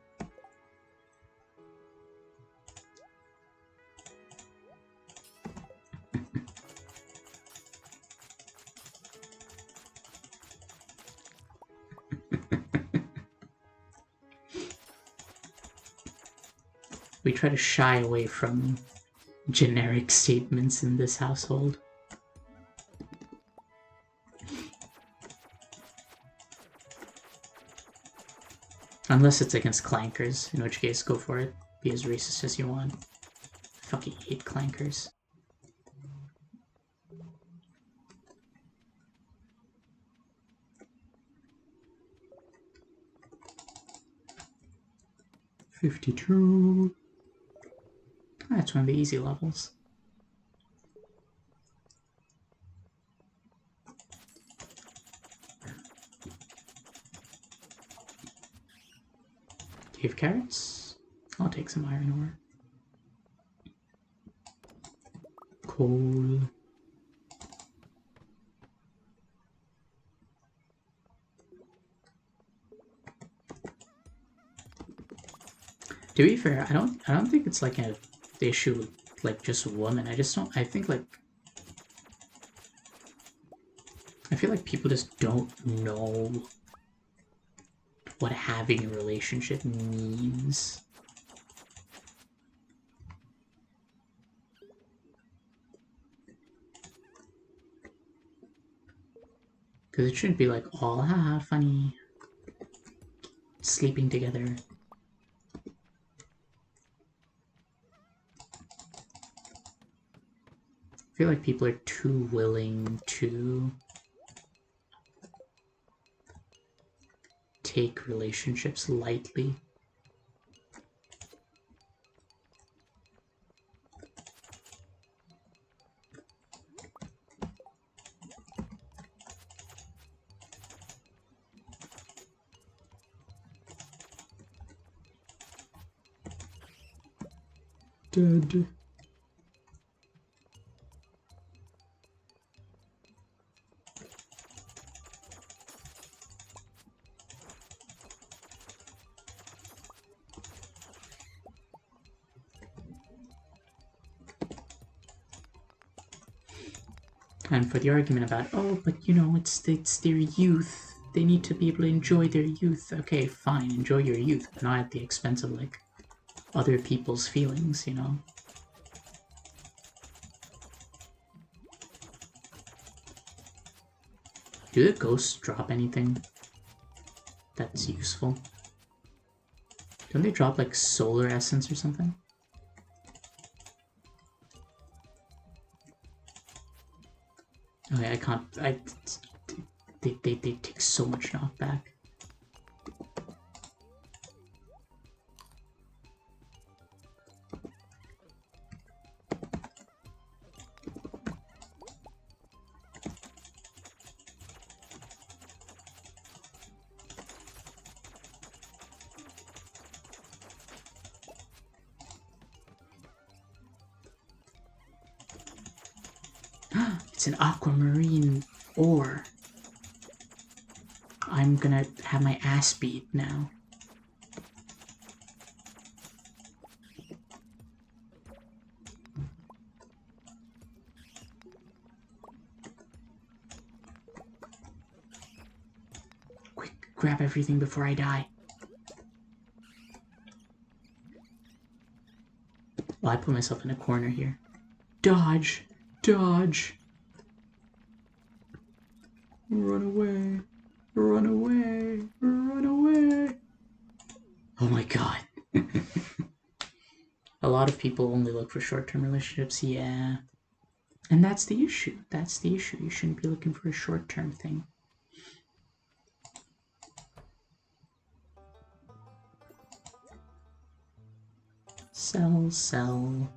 We try to shy away from generic statements in this household. Unless it's against clankers, in which case go for it. Be as racist as you want. Fucking hate clankers. $52. That's one of the easy levels. Do you have carrots? I'll take some iron ore. Coal. To be fair, I don't think it's like a issue with like just women. I think like I feel like people just don't know what having a relationship means. Because it shouldn't be like all haha funny sleeping together. I feel like people are too willing to take relationships lightly. Dead. And for the argument about, oh, but you know, it's their youth. They need to be able to enjoy their youth. Okay, fine, enjoy your youth, but not at the expense of, like, other people's feelings, you know? Do the ghosts drop anything that's useful? Don't they drop, like, solar essence or something? Okay, I can't. They take so much knockback. It's an aquamarine ore. I'm gonna have my ass beat now. Quick, grab everything before I die. Well, I put myself in a corner here. Dodge! Dodge! Run away! Run away! Run away! Oh my god. A lot of people only look for short-term relationships, yeah. And that's the issue. That's the issue. You shouldn't be looking for a short-term thing. Sell, sell.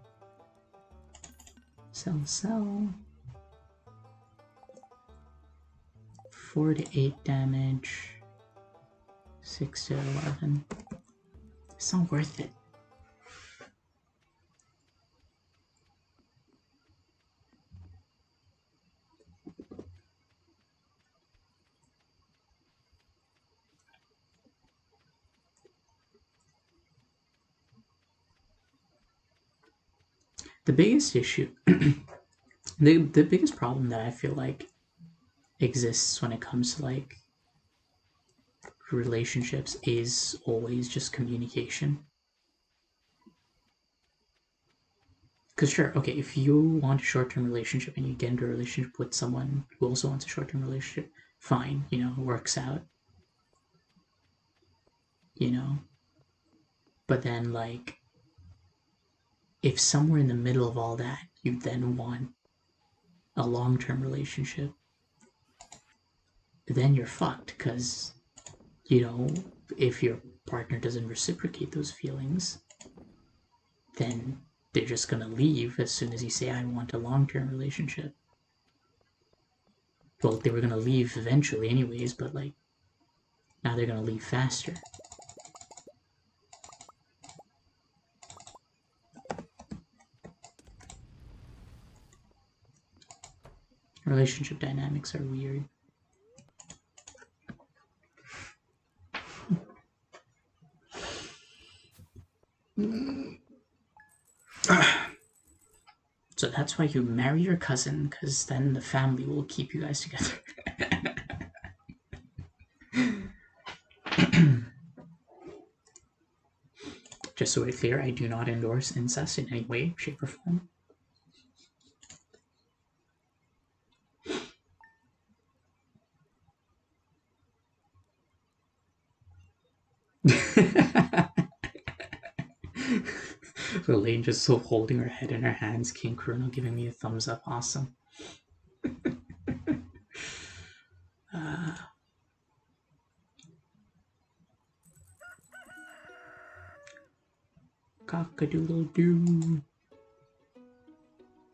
Sell, sell. 4 to 8 damage. 6 to 11. It's not worth it. The biggest issue, the biggest problem that I feel like exists when it comes to like relationships is always just communication. Because sure, okay, if you want a short-term relationship and you get into a relationship with someone who also wants a short-term relationship, fine, you know, it works out. You know? But then, like, if somewhere in the middle of all that, you then want a long-term relationship, then you're fucked, because, you know, if your partner doesn't reciprocate those feelings, then they're just gonna leave as soon as you say, I want a long-term relationship. Well, they were gonna leave eventually anyways, but, like, now they're gonna leave faster. Relationship dynamics are weird. So that's why you marry your cousin, because then the family will keep you guys together. Just so we're clear, I do not endorse incest in any way, shape, or form. Elaine just so holding her head in her hands, King Kuruno giving me a thumbs up, awesome. Cock-a-doodle-doo.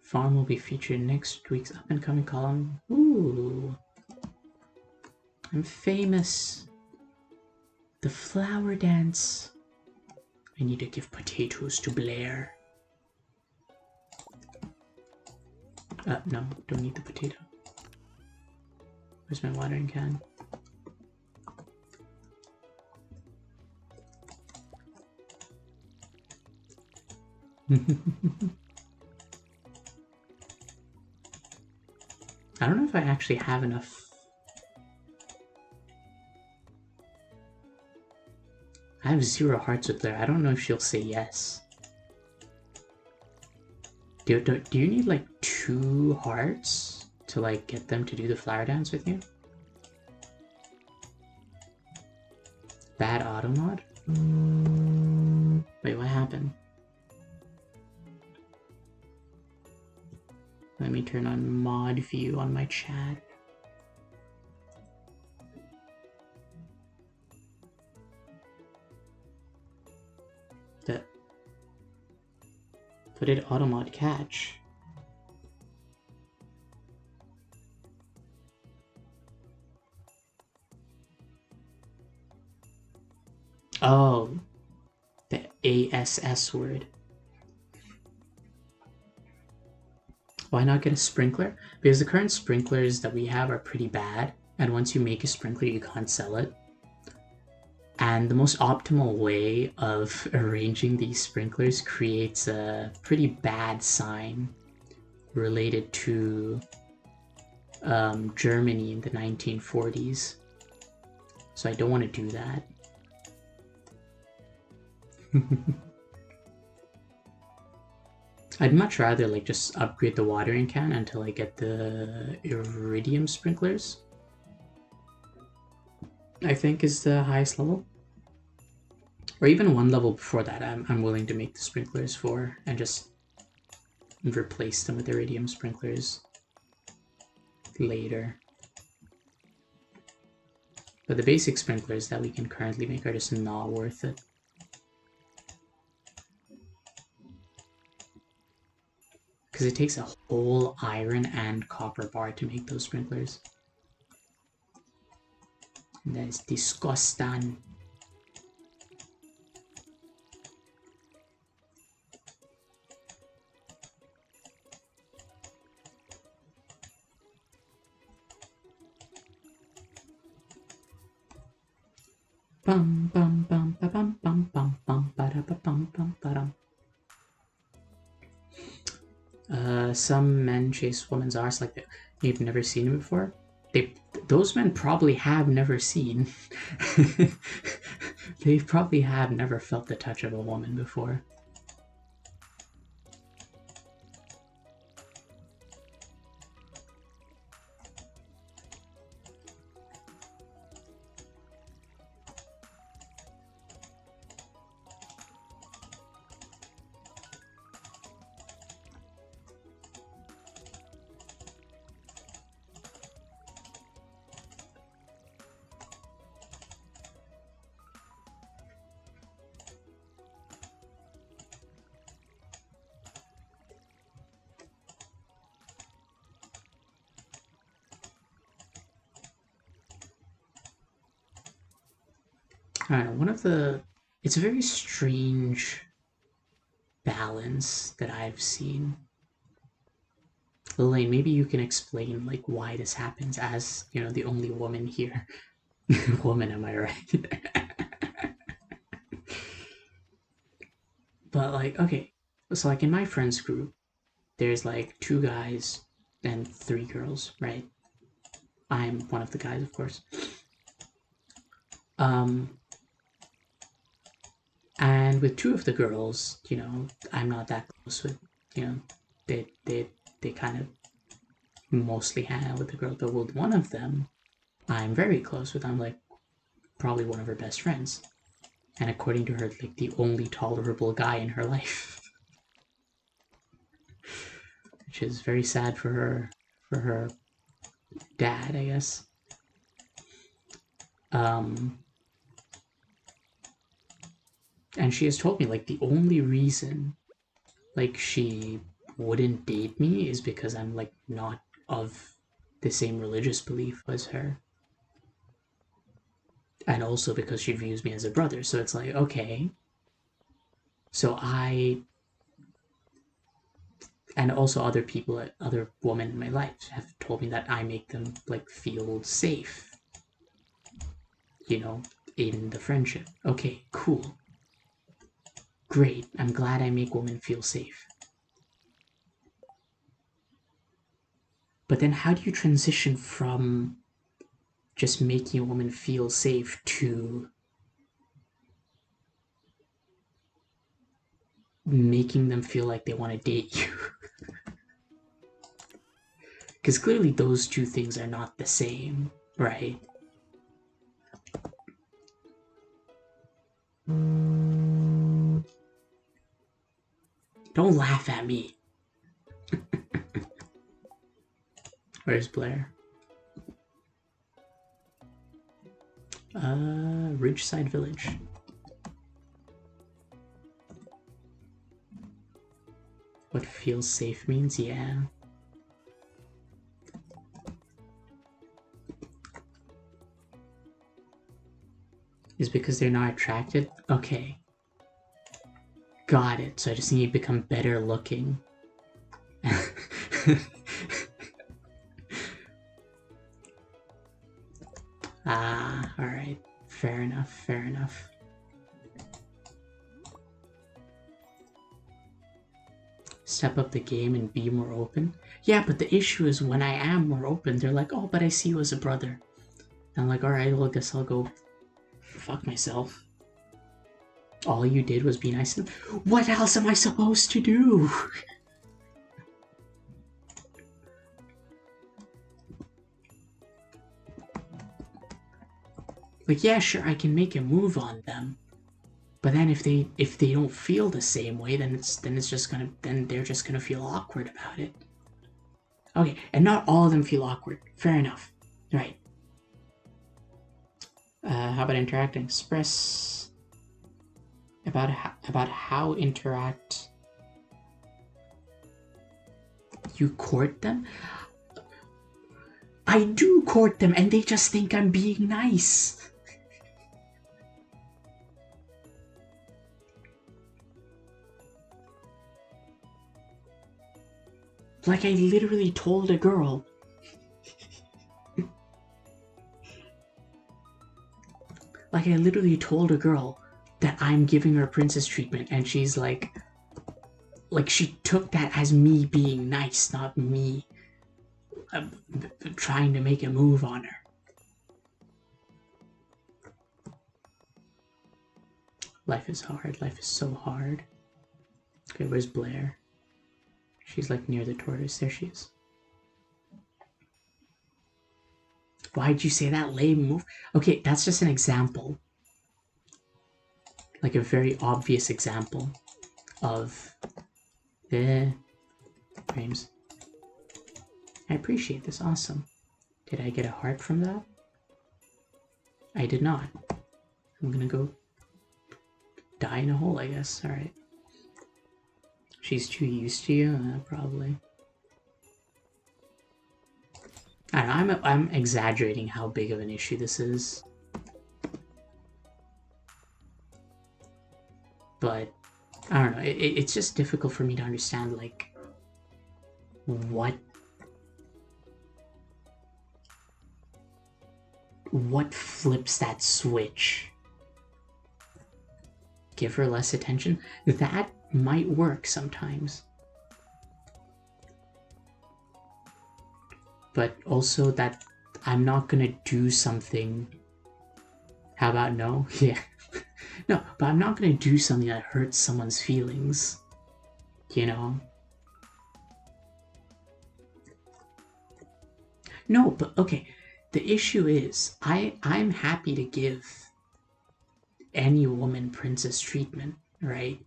Farm will be featured in next week's up-and-coming column. Ooh. I'm famous. The flower dance. I need to give potatoes to Blair. No, don't need the potato. Where's my watering can? I don't know if I actually have enough. I have 0 hearts with Blair. I don't know if she'll say yes. Do you need like 2 hearts to like get them to do the flower dance with you? Bad auto mod? Wait, what happened? Let me turn on mod view on my chat. What did automod catch? Oh, the ASS word. Why not get a sprinkler? Because the current sprinklers that we have are pretty bad, and once you make a sprinkler, you can't sell it. And the most optimal way of arranging these sprinklers creates a pretty bad sign related to Germany in the 1940s. So I don't want to do that. I'd much rather like just upgrade the watering can until I get the iridium sprinklers. I think is the highest level. Or even one level before that, I'm willing to make the sprinklers for and just replace them with iridium sprinklers later. But the basic sprinklers that we can currently make are just not worth it. Because it takes a whole iron and copper bar to make those sprinklers. And that is disgusting. Bum bum bum ba bum bum bum bum ba da ba bum bum ba dum. Some men chase women's arse like they've never seen it before. Those men probably have never seen. They probably have never felt the touch of a woman before. I don't know, it's a very strange balance that I've seen. Lillian, maybe you can explain like why this happens as, you know, the only woman here. Woman, am I right? But like, okay, so like in my friends group, there's like 2 guys and 3 girls, right? I'm one of the guys, of course. And with 2 of the girls, you know, I'm not that close with, you know, they kind of mostly hang out with the girl, but with one of them, I'm very close with. I'm like probably one of her best friends, and according to her, like the only tolerable guy in her life, which is very sad for her dad, I guess. And she has told me like the only reason like she wouldn't date me is because I'm like not of the same religious belief as her, and also because she views me as a brother. So it's like, okay, so and also other people, other women in my life have told me that I make them like feel safe, you know, in the friendship. Okay, cool, great, I'm glad I make women feel safe. But then how do you transition from just making a woman feel safe to making them feel like they want to date you? Because clearly those 2 things are not the same, right? Don't laugh at me. Where's Blair? Ridgeside Village. What feels safe means, yeah. Is because they're not attracted? Okay. Got it. So I just need to become better looking. Ah, alright. Fair enough, fair enough. Step up the game and be more open. Yeah, but the issue is when I am more open, they're like, oh, but I see you as a brother. And I'm like, alright, well, I guess I'll go fuck myself. All you did was be nice. What else am I supposed to do? Like, yeah, sure, I can make a move on them, but then if they don't feel the same way, then they're just gonna feel awkward about it. Okay, and not all of them feel awkward. Fair enough. Right. How about interacting? Express about how interact. You court them? I do court them, and they just think I'm being nice. Like, I literally told a girl. Like, I literally told a girl that I'm giving her princess treatment, and she's like she took that as me being nice, not me trying to make a move on her. Life is hard. Life is so hard. Okay, where's Blair? She's like near the tortoise. There she is. Why'd you say that lame move? Okay, that's just an example. Like a very obvious example of the frames. I appreciate this. Awesome. Did I get a heart from that? I did not. I'm gonna go die in a hole, I guess. Alright. She's too used to you? Probably. I don't know, I'm exaggerating how big of an issue this is. But, I don't know, it's just difficult for me to understand, like, what flips that switch? Give her less attention? That might work sometimes. But also that I'm not gonna do something. How about no? Yeah. No, but I'm not gonna do something that hurts someone's feelings. You know? No, but okay. The issue is, I'm happy to give any woman princess treatment, right?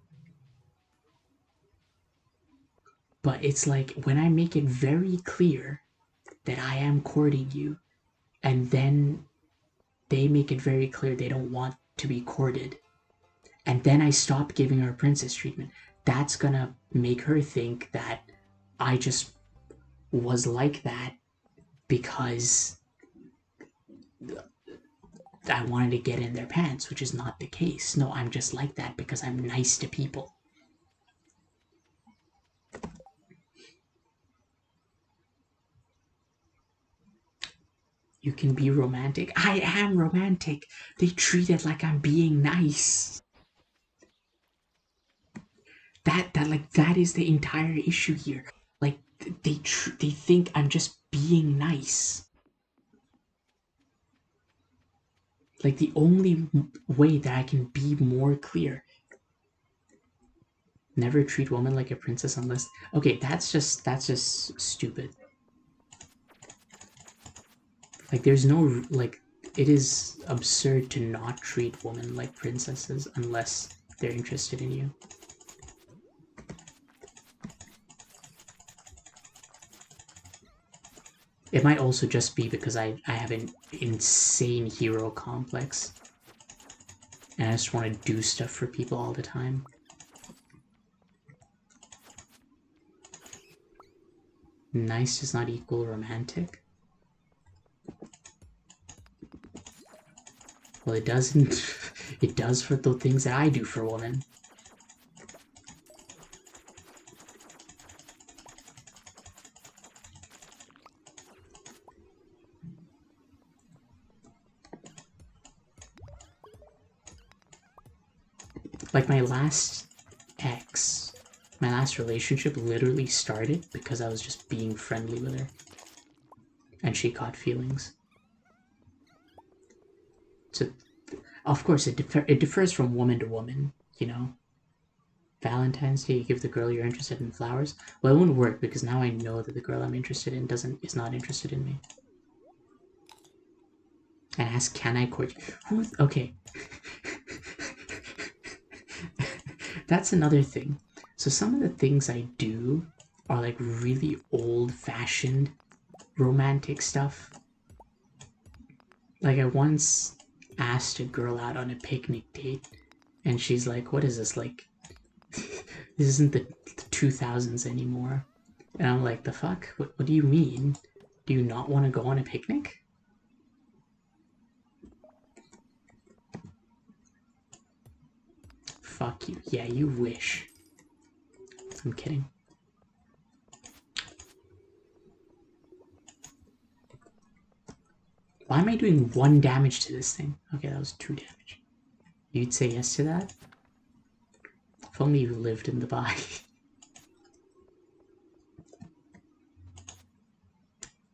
But it's like when I make it very clear that I am courting you, and then they make it very clear they don't want to be courted, and then I stop giving her princess treatment, that's gonna make her think that I just was like that because I wanted to get in their pants, which is not the case. No, I'm just like that because I'm nice to people. You can be romantic. I am romantic. They treat it like I'm being nice. That is the entire issue here. Like they think I'm just being nice. Like the only way that I can be more clear. Never treat woman like a princess unless. Okay, that's just stupid. Like there's no like. It is absurd to not treat women like princesses unless they're interested in you. It might also just be because I have an insane hero complex. And I just want to do stuff for people all the time. Nice does not equal romantic. Well, it doesn't. It does for the things that I do for women. Like my last ex, my last relationship literally started because I was just being friendly with her. And she caught feelings. So, of course, it differs from woman to woman, you know? Valentine's Day, you give the girl you're interested in flowers. Well, it wouldn't work because now I know that the girl I'm interested in is not interested in me. And ask, can I court you? Okay. That's another thing. So some of the things I do are like really old-fashioned romantic stuff. Like I once asked a girl out on a picnic date, and she's like, what is this, like, this isn't the 2000s anymore. And I'm like, the fuck? What do you mean? Do you not want to go on a picnic? Fuck you. Yeah, you wish. I'm kidding. Why am I doing 1 damage to this thing? Okay, that was 2 damage. You'd say yes to that? If only you lived in the body.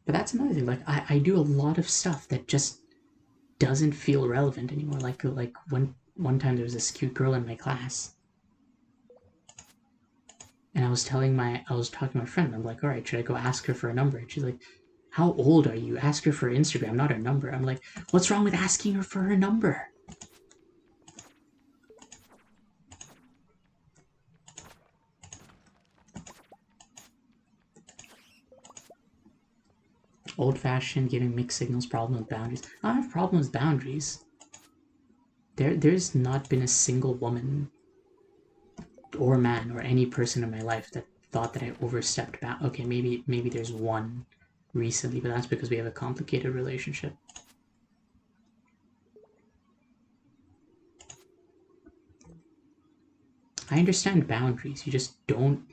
But that's another thing. Like, I do a lot of stuff that just doesn't feel relevant anymore. Like one time there was this cute girl in my class, and I was talking to my friend. I'm like, all right, should I go ask her for a number? And she's like, how old are you? Ask her for Instagram, not her number. I'm like, what's wrong with asking her for her number? Old-fashioned, giving mixed signals, problem with boundaries. I don't have problems with boundaries. There's not been a single woman or man or any person in my life that thought that I overstepped boundaries. Okay, maybe there's one recently, but that's because we have a complicated relationship. I understand boundaries. You just don't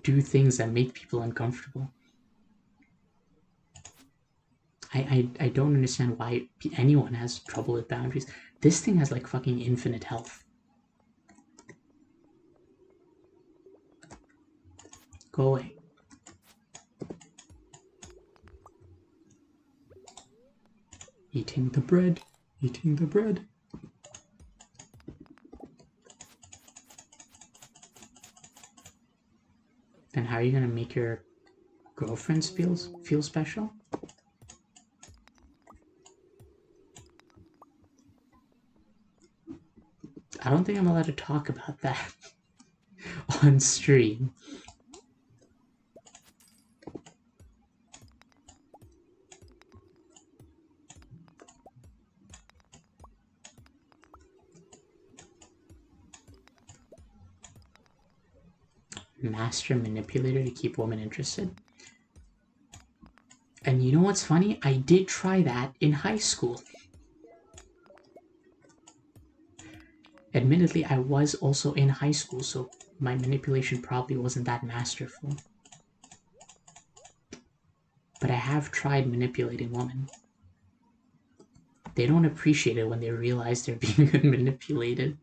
do things that make people uncomfortable. I don't understand why anyone has trouble with boundaries. This thing has like fucking infinite health. Go away. Eating the bread. Eating the bread. Then how are you gonna make your girlfriends feel special? I don't think I'm allowed to talk about that on stream. Master manipulator to keep women interested. And you know what's funny? I did try that in high school. Admittedly, I was also in high school, so my manipulation probably wasn't that masterful. But I have tried manipulating women. They don't appreciate it when they realize they're being manipulated.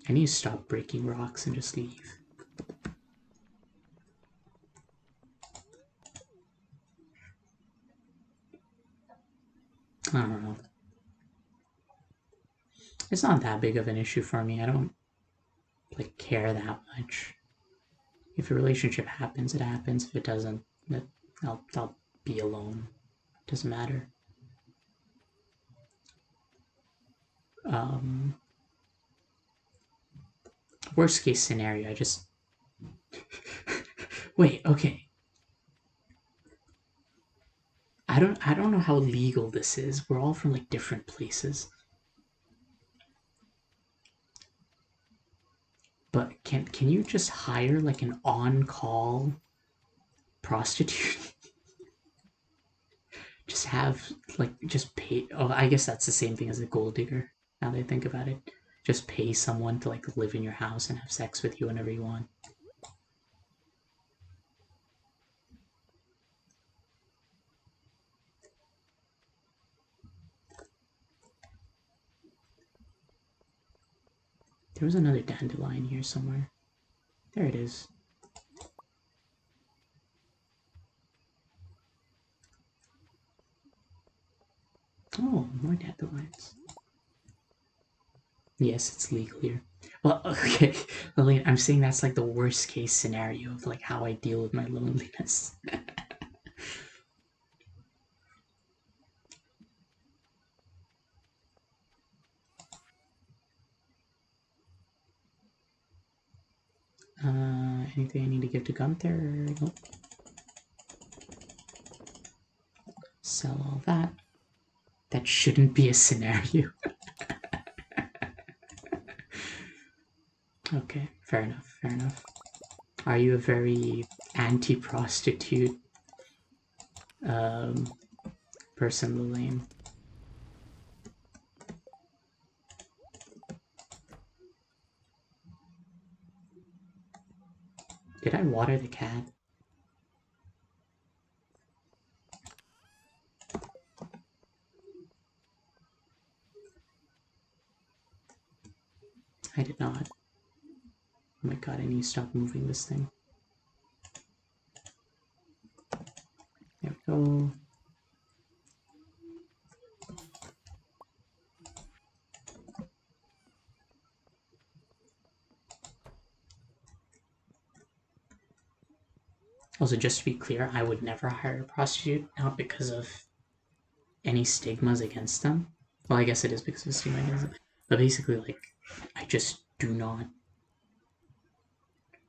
I need to stop breaking rocks and just leave. I don't know. It's not that big of an issue for me. I don't like care that much. If a relationship happens, it happens. If it doesn't, I'll be alone. Doesn't matter. Worst case scenario, I just wait. Okay. I don't know how legal this is. We're all from like different places. But can you just hire like an on-call prostitute? Just have like just pay. Oh, I guess that's the same thing as a gold digger. Now that I think about it, just pay someone to like live in your house and have sex with you whenever you want. There was another dandelion here somewhere. There it is. Oh, more dandelions. Yes, it's legal here. Well, okay, Lillian, I'm saying that's like the worst case scenario of like how I deal with my loneliness. Anything I need to give to Gunther? Nope. Sell all that. That shouldn't be a scenario. Okay, fair enough, fair enough. Are you a very anti-prostitute person, Lillian? Did I water the cat? I did not. Oh my god, I need to stop moving this thing. There we go. Also, just to be clear, I would never hire a prostitute, not because of any stigmas against them. Well, I guess it is because of stigma against them. But basically, like, I just do not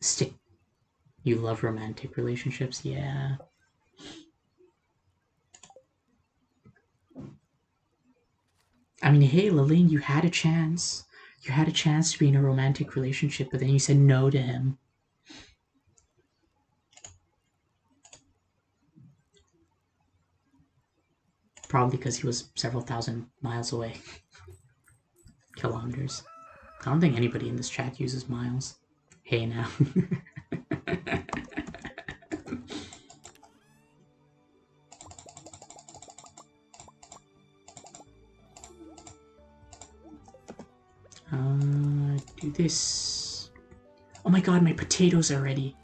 stick. You love romantic relationships? Yeah. I mean, hey, Lillian, you had a chance. You had a chance to be in a romantic relationship, but then you said no to him. Probably because he was several thousand miles away. Kilometers. I don't think anybody in this chat uses miles. Hey now. Do this. Oh my god, my potatoes are ready.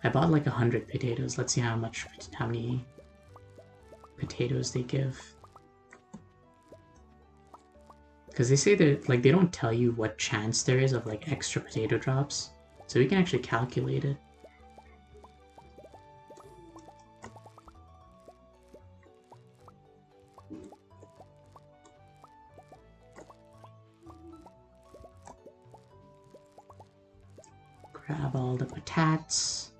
I bought like 100 potatoes. Let's see how many potatoes they give. Because they say that, like, they don't tell you what chance there is of, like, extra potato drops. So we can actually calculate it. Grab all the patates.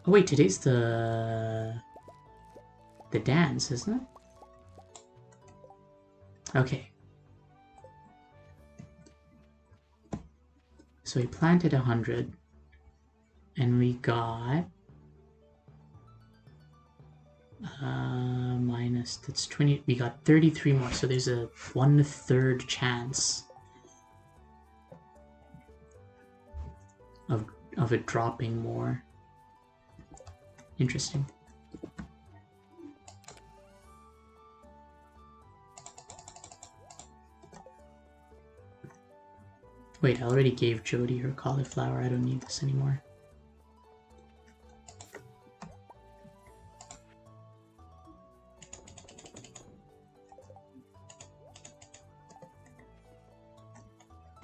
Oh wait, today's the dance, isn't it? Okay. So we planted 100, and we got minus, that's 20. We got 33 more. So there's a 1/3 chance of it dropping more. Interesting. Wait, I already gave Jody her cauliflower. I don't need this anymore.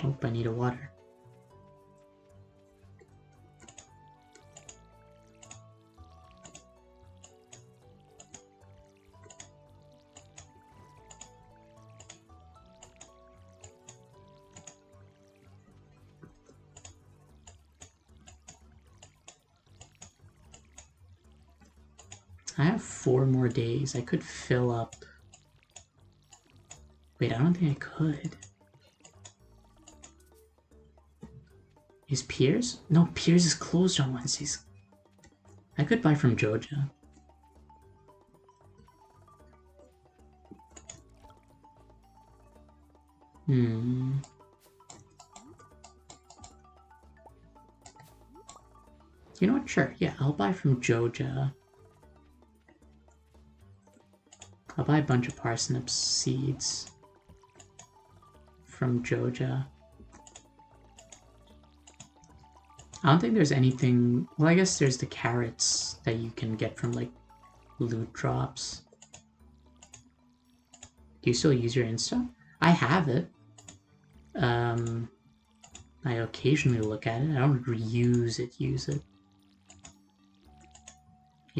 Oh, I need a water. I have 4 more days. I could fill up. Wait, I don't think I could. Is Piers? No, Piers is closed on Wednesdays. I could buy from Joja. You know what? Sure. Yeah, I'll buy from Joja. I'll buy a bunch of parsnip seeds. from Joja. I don't think there's anything... Well, I guess there's the carrots that you can get from, like, loot drops. Do you still use your Insta? I have it. I occasionally look at it. I don't use it. You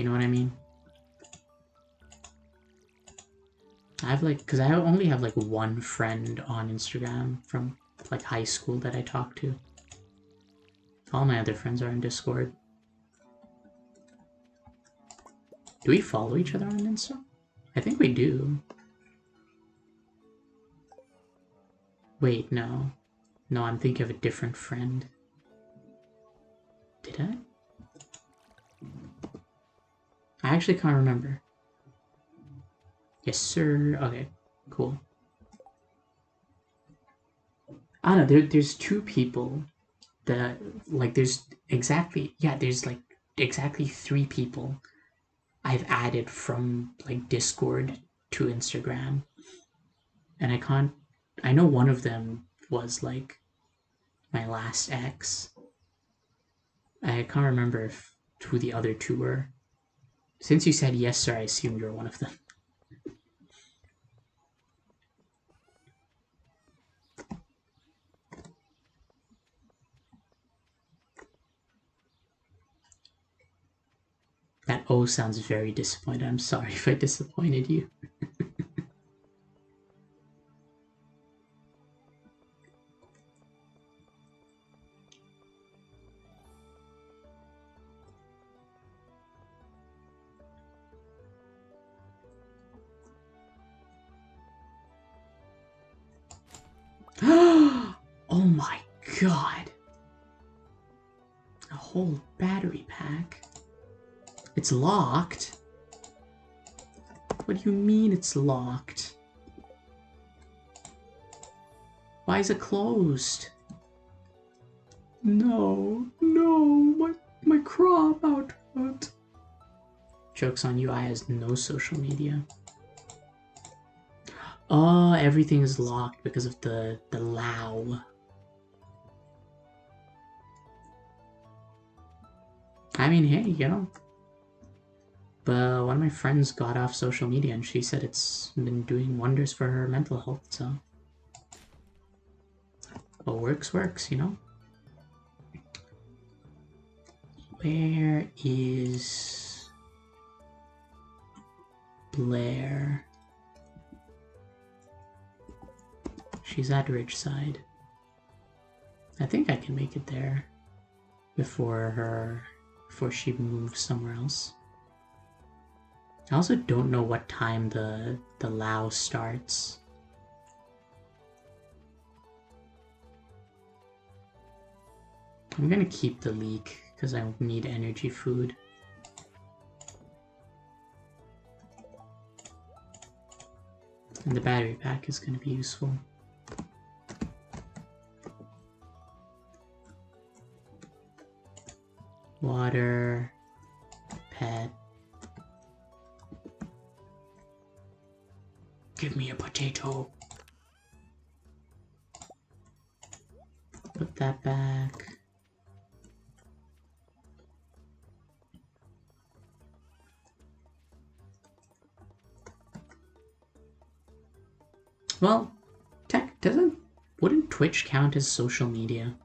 know what I mean? I have, like... Because I only have, like, one friend on Instagram from, like, high school that I talk to. All my other friends are in Discord. Do we follow each other on Insta? I think we do. Wait, no. No, I'm thinking of a different friend. Did I? I actually can't remember. Yes, sir. Okay, cool. I don't know, there's two people that, like, there's exactly 3 people I've added from, like, Discord to Instagram. And I know one of them was, like, my last ex. I can't remember who the other 2 were. Since you said yes, sir, I assume you're one of them. That O sounds very disappointed. I'm sorry if I disappointed you. Oh my god. A whole battery pack. It's locked? What do you mean it's locked? Why is it closed? No, my crop output. Joke's on you, I has no social media. Oh, everything is locked because of the Lao. I mean, hey, you know. But one of my friends got off social media and she said it's been doing wonders for her mental health, so... What works, you know? Where is... Blair? She's at Ridgeside. I think I can make it there before she moves somewhere else. I also don't know what time the Lao starts. I'm gonna keep the leek because I need energy food. And the battery pack is gonna be useful. Water, pet. Give me a potato. Put that back. Well, wouldn't Twitch count as social media?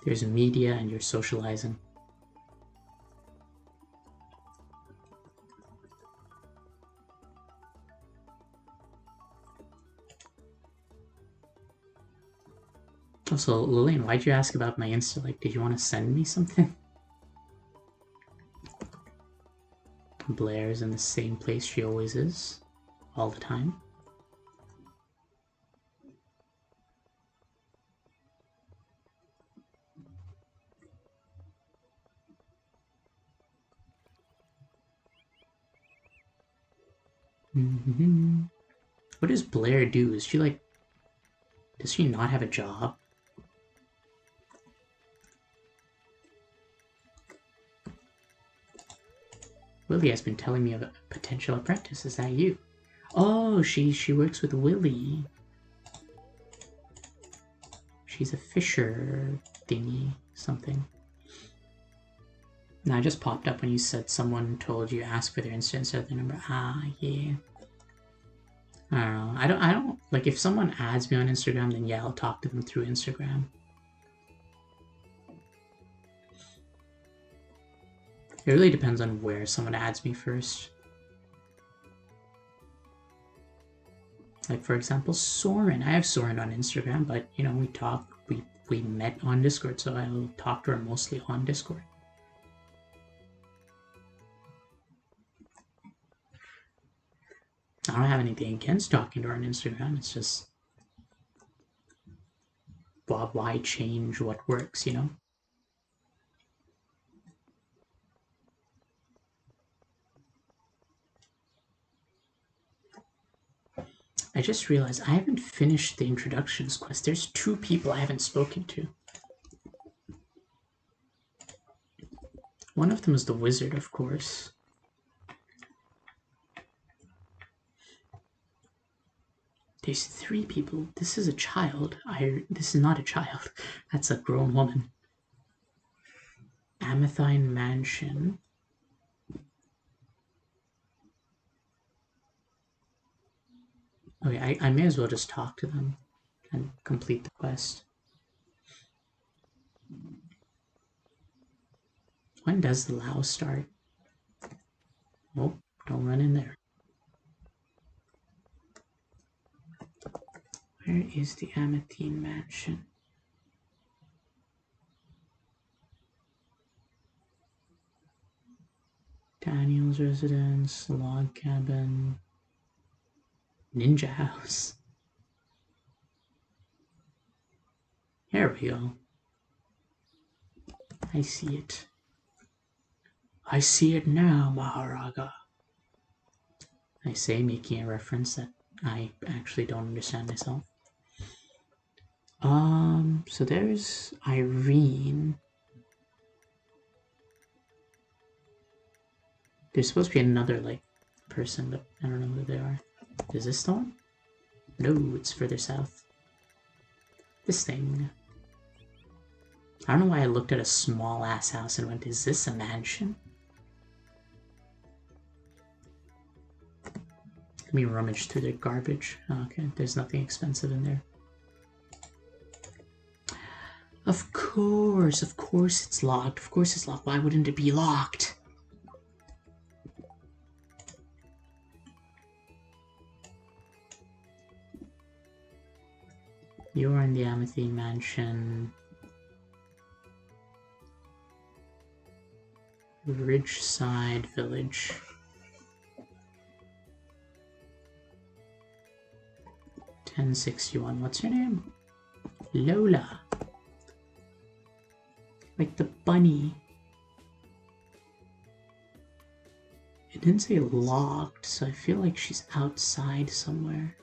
There's media and you're socializing. Also, Lillian, why'd you ask about my Insta? Like, did you want to send me something? Blair's in the same place she always is. All the time. What does Blair do? Is she like... Does she not have a job? Willie has been telling me of a potential apprentice. Is that you? Oh, she works with Willy. She's a fisher thingy, something. No, I just popped up when you said someone told you ask for their Insta instead of their number. Ah, yeah. I don't know. I don't like if someone adds me on Instagram, then yeah, I'll talk to them through Instagram. It really depends on where someone adds me first. Like for example, Soren. I have Soren on Instagram, but you know we talk. We met on Discord, so I'll talk to her mostly on Discord. I don't have anything against talking to her on Instagram. It's just why change what works, you know? I just realized I haven't finished the introductions quest. There's 2 people I haven't spoken to. One of them is the wizard, of course. There's 3 people. This is a child. This is not a child. That's a grown woman. Amethine Mansion. Okay, I may as well just talk to them and complete the quest. When does the Lao start? Oh, don't run in there. Where is the Amethine Mansion? Daniel's residence, log cabin, ninja house. Here we go. I see it. I see it now, Maharaja. I say, making a reference that I actually don't understand myself. So there's Irene. There's supposed to be another, like, person, but I don't know who they are. Is this the one? No, it's further south. This thing. I don't know why I looked at a small-ass house and went, is this a mansion? Let me rummage through their garbage. Oh, okay, there's nothing expensive in there. Of course it's locked. Of course it's locked. Why wouldn't it be locked? You're in the Amethine Mansion. Ridgeside Village. 1061. What's her name? Lola. Like the bunny. It didn't say locked, so I feel like she's outside somewhere.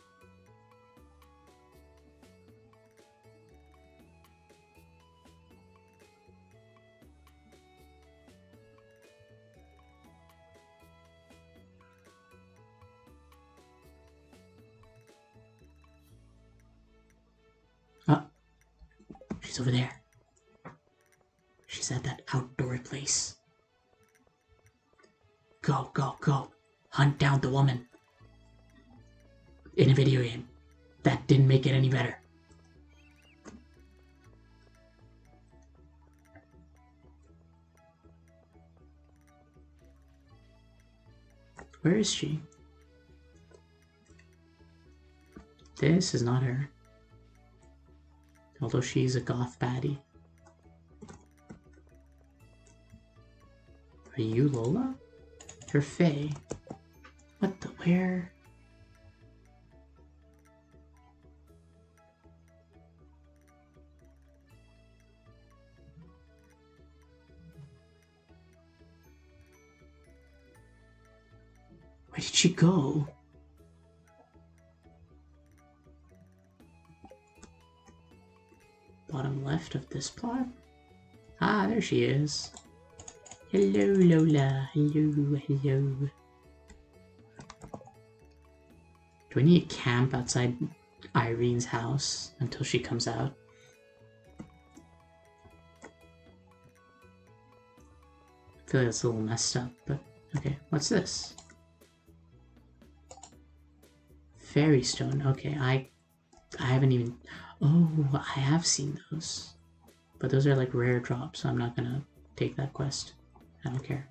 Ah, she's over there. She's at that outdoor place. Go, go, go. Hunt down the woman. In a video game. That didn't make it any better. Where is she? This is not her. Although she's a goth baddie. Are you Lola? You're Faye. What the where? Where did she go? Bottom left of this plot? Ah, there she is. Hello, Lola. Hello, hello. Do I need to camp outside Irene's house until she comes out? I feel like that's a little messed up, but okay. What's this? Fairy stone. Okay, I haven't even... Oh, I have seen those. But those are like rare drops, so I'm not gonna take that quest. I don't care.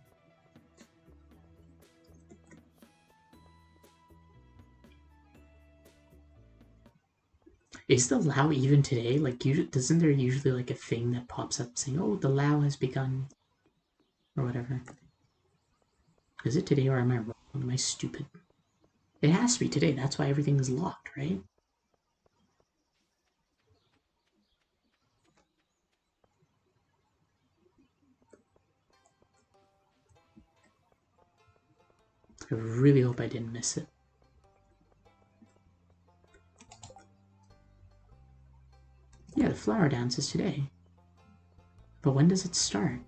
Is the Lao even today? Like, doesn't there usually like a thing that pops up saying, "Oh, the Lao has begun," or whatever? Is it today, or am I wrong? Am I stupid? It has to be today. That's why everything is locked, right? I really hope I didn't miss it. Yeah, the flower dance is today. But when does it start?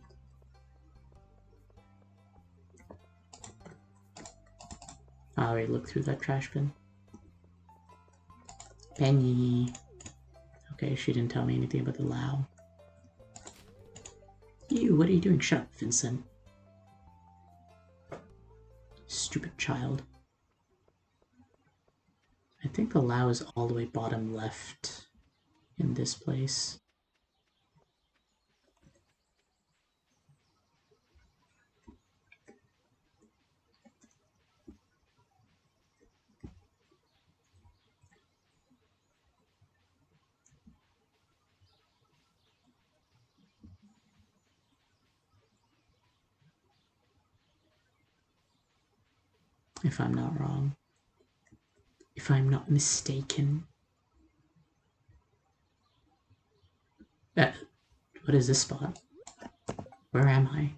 Oh, wait, look through that trash bin. Penny. Okay, she didn't tell me anything about the Lao. You, what are you doing? Shut up, Vincent. Stupid child. I think the Lao is all the way bottom left in this place. If I'm not wrong. If I'm not mistaken. What is this spot? Where am I?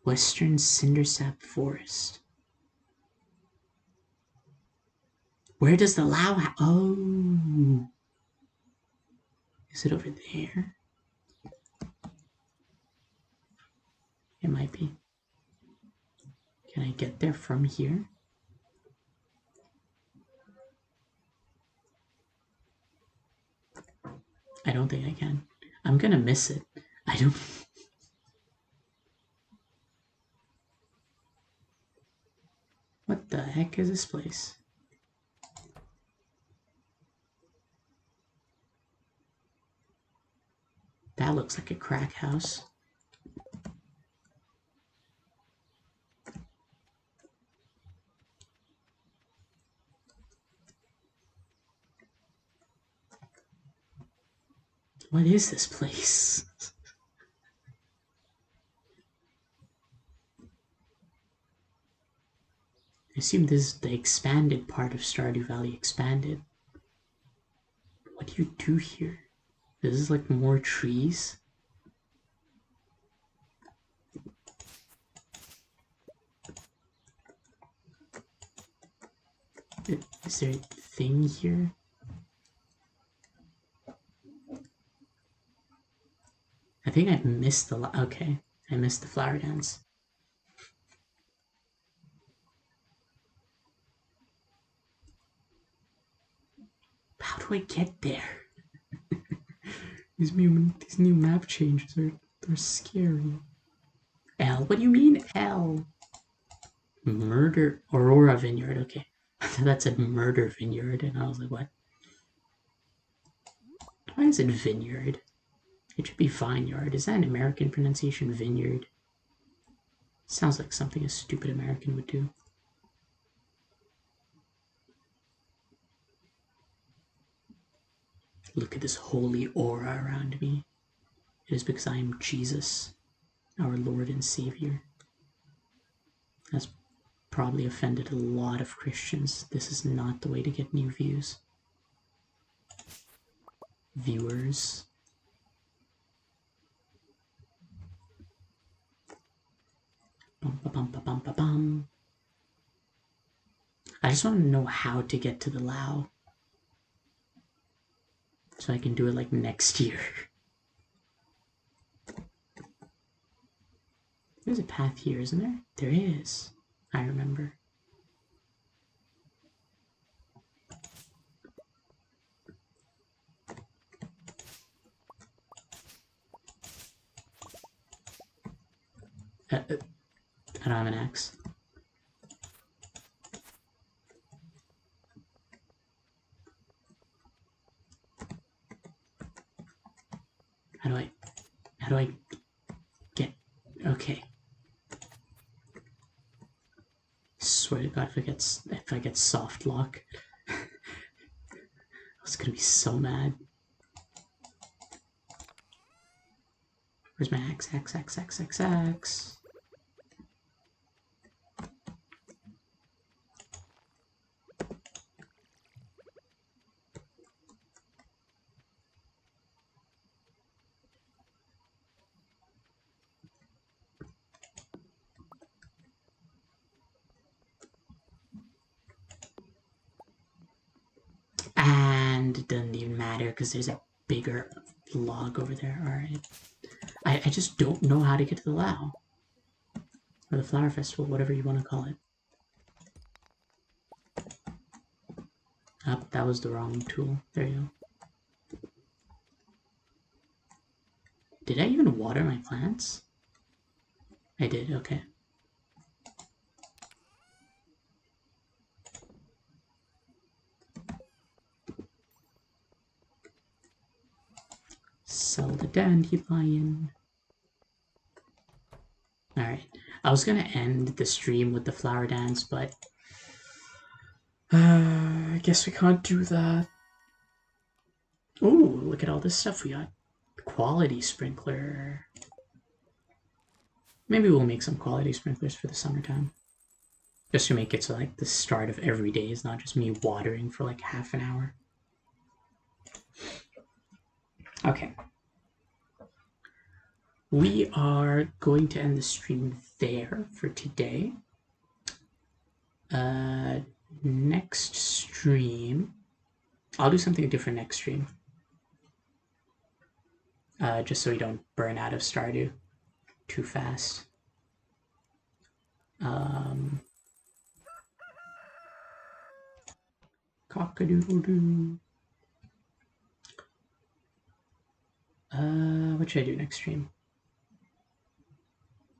Western Cindersap Forest. Where does the Lao Oh! Is it over there? It might be. Can I get there from here? I don't think I can. I'm gonna miss it. I don't... What the heck is this place? That looks like a crack house. What is this place? I assume this is the expanded part of Stardew Valley expanded. What do you do here? This is like more trees? Is there a thing here? I think I missed the... Okay, I missed the flower dance. How do I get there? These new map changes they're scary. L? What do you mean L? Murder Aurora Vineyard. Okay, I thought that said Murder Vineyard, and I was like, what? Why is it Vineyard? It should be Vineyard. Is that an American pronunciation? Vineyard. Sounds like something a stupid American would do. Look at this holy aura around me. It is because I am Jesus, our Lord and Savior. That's probably offended a lot of Christians. This is not the way to get new views. Viewers. Bum, ba, bum, ba, bum, ba, bum. I just want to know how to get to the Lao. So I can do it like next year. There's a path here, isn't there? There is. I remember. I don't have an axe. How do I get, okay. Swear to God, if I get soft lock, I was gonna be so mad. Where's my axe? Axe. And it doesn't even matter because there's a bigger log over there. Alright. I just don't know how to get to the Lao. Or the Flower Festival, whatever you want to call it. Oh, that was the wrong tool. There you go. Did I even water my plants? I did, okay. Sell the dandelion. Alright. I was gonna end the stream with the flower dance, but I guess we can't do that. Ooh, look at all this stuff we got. Quality sprinkler. Maybe we'll make some quality sprinklers for the summertime. Just to make it so like the start of every day is not just me watering for like half an hour. Okay. We are going to end the stream there for today. Next stream, I'll do something different next stream. Just so we don't burn out of Stardew too fast. Cock-a-doodle-doo. What should I do next stream?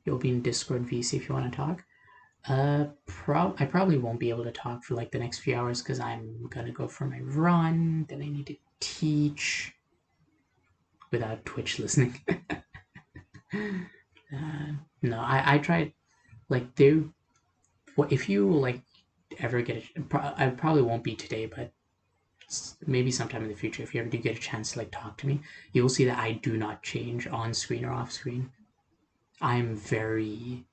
You'll be in Discord VC if you want to talk. I probably won't be able to talk for like the next few hours because I'm gonna go for my run. Then I need to teach without Twitch listening. No, I tried. Like, if you like ever get I probably won't be today, but maybe sometime in the future, if you ever do get a chance to like talk to me, you will see that I do not change on screen or off screen. I'm very,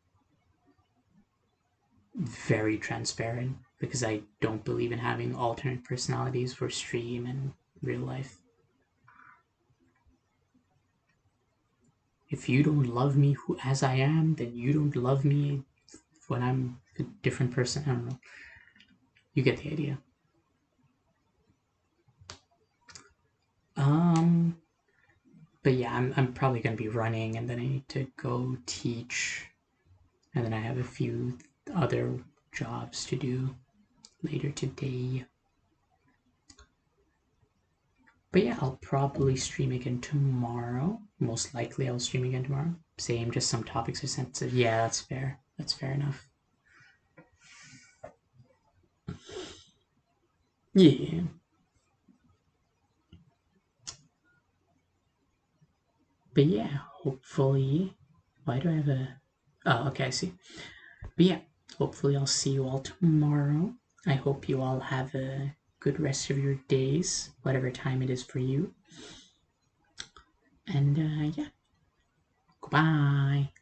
very transparent because I don't believe in having alternate personalities for stream and real life. If you don't love me as I am, then you don't love me when I'm a different person. I don't know. You get the idea. But yeah, I'm probably gonna be running, and then I need to go teach, and then I have a few other jobs to do later today. But yeah, I'll probably stream again tomorrow. Most likely I'll stream again tomorrow. Same, just some topics are sensitive. Yeah, that's fair. That's fair enough. Yeah. But yeah, hopefully... Why do I have a... Oh, okay, I see. But yeah, hopefully I'll see you all tomorrow. I hope you all have a good rest of your days, whatever time it is for you. And yeah, goodbye.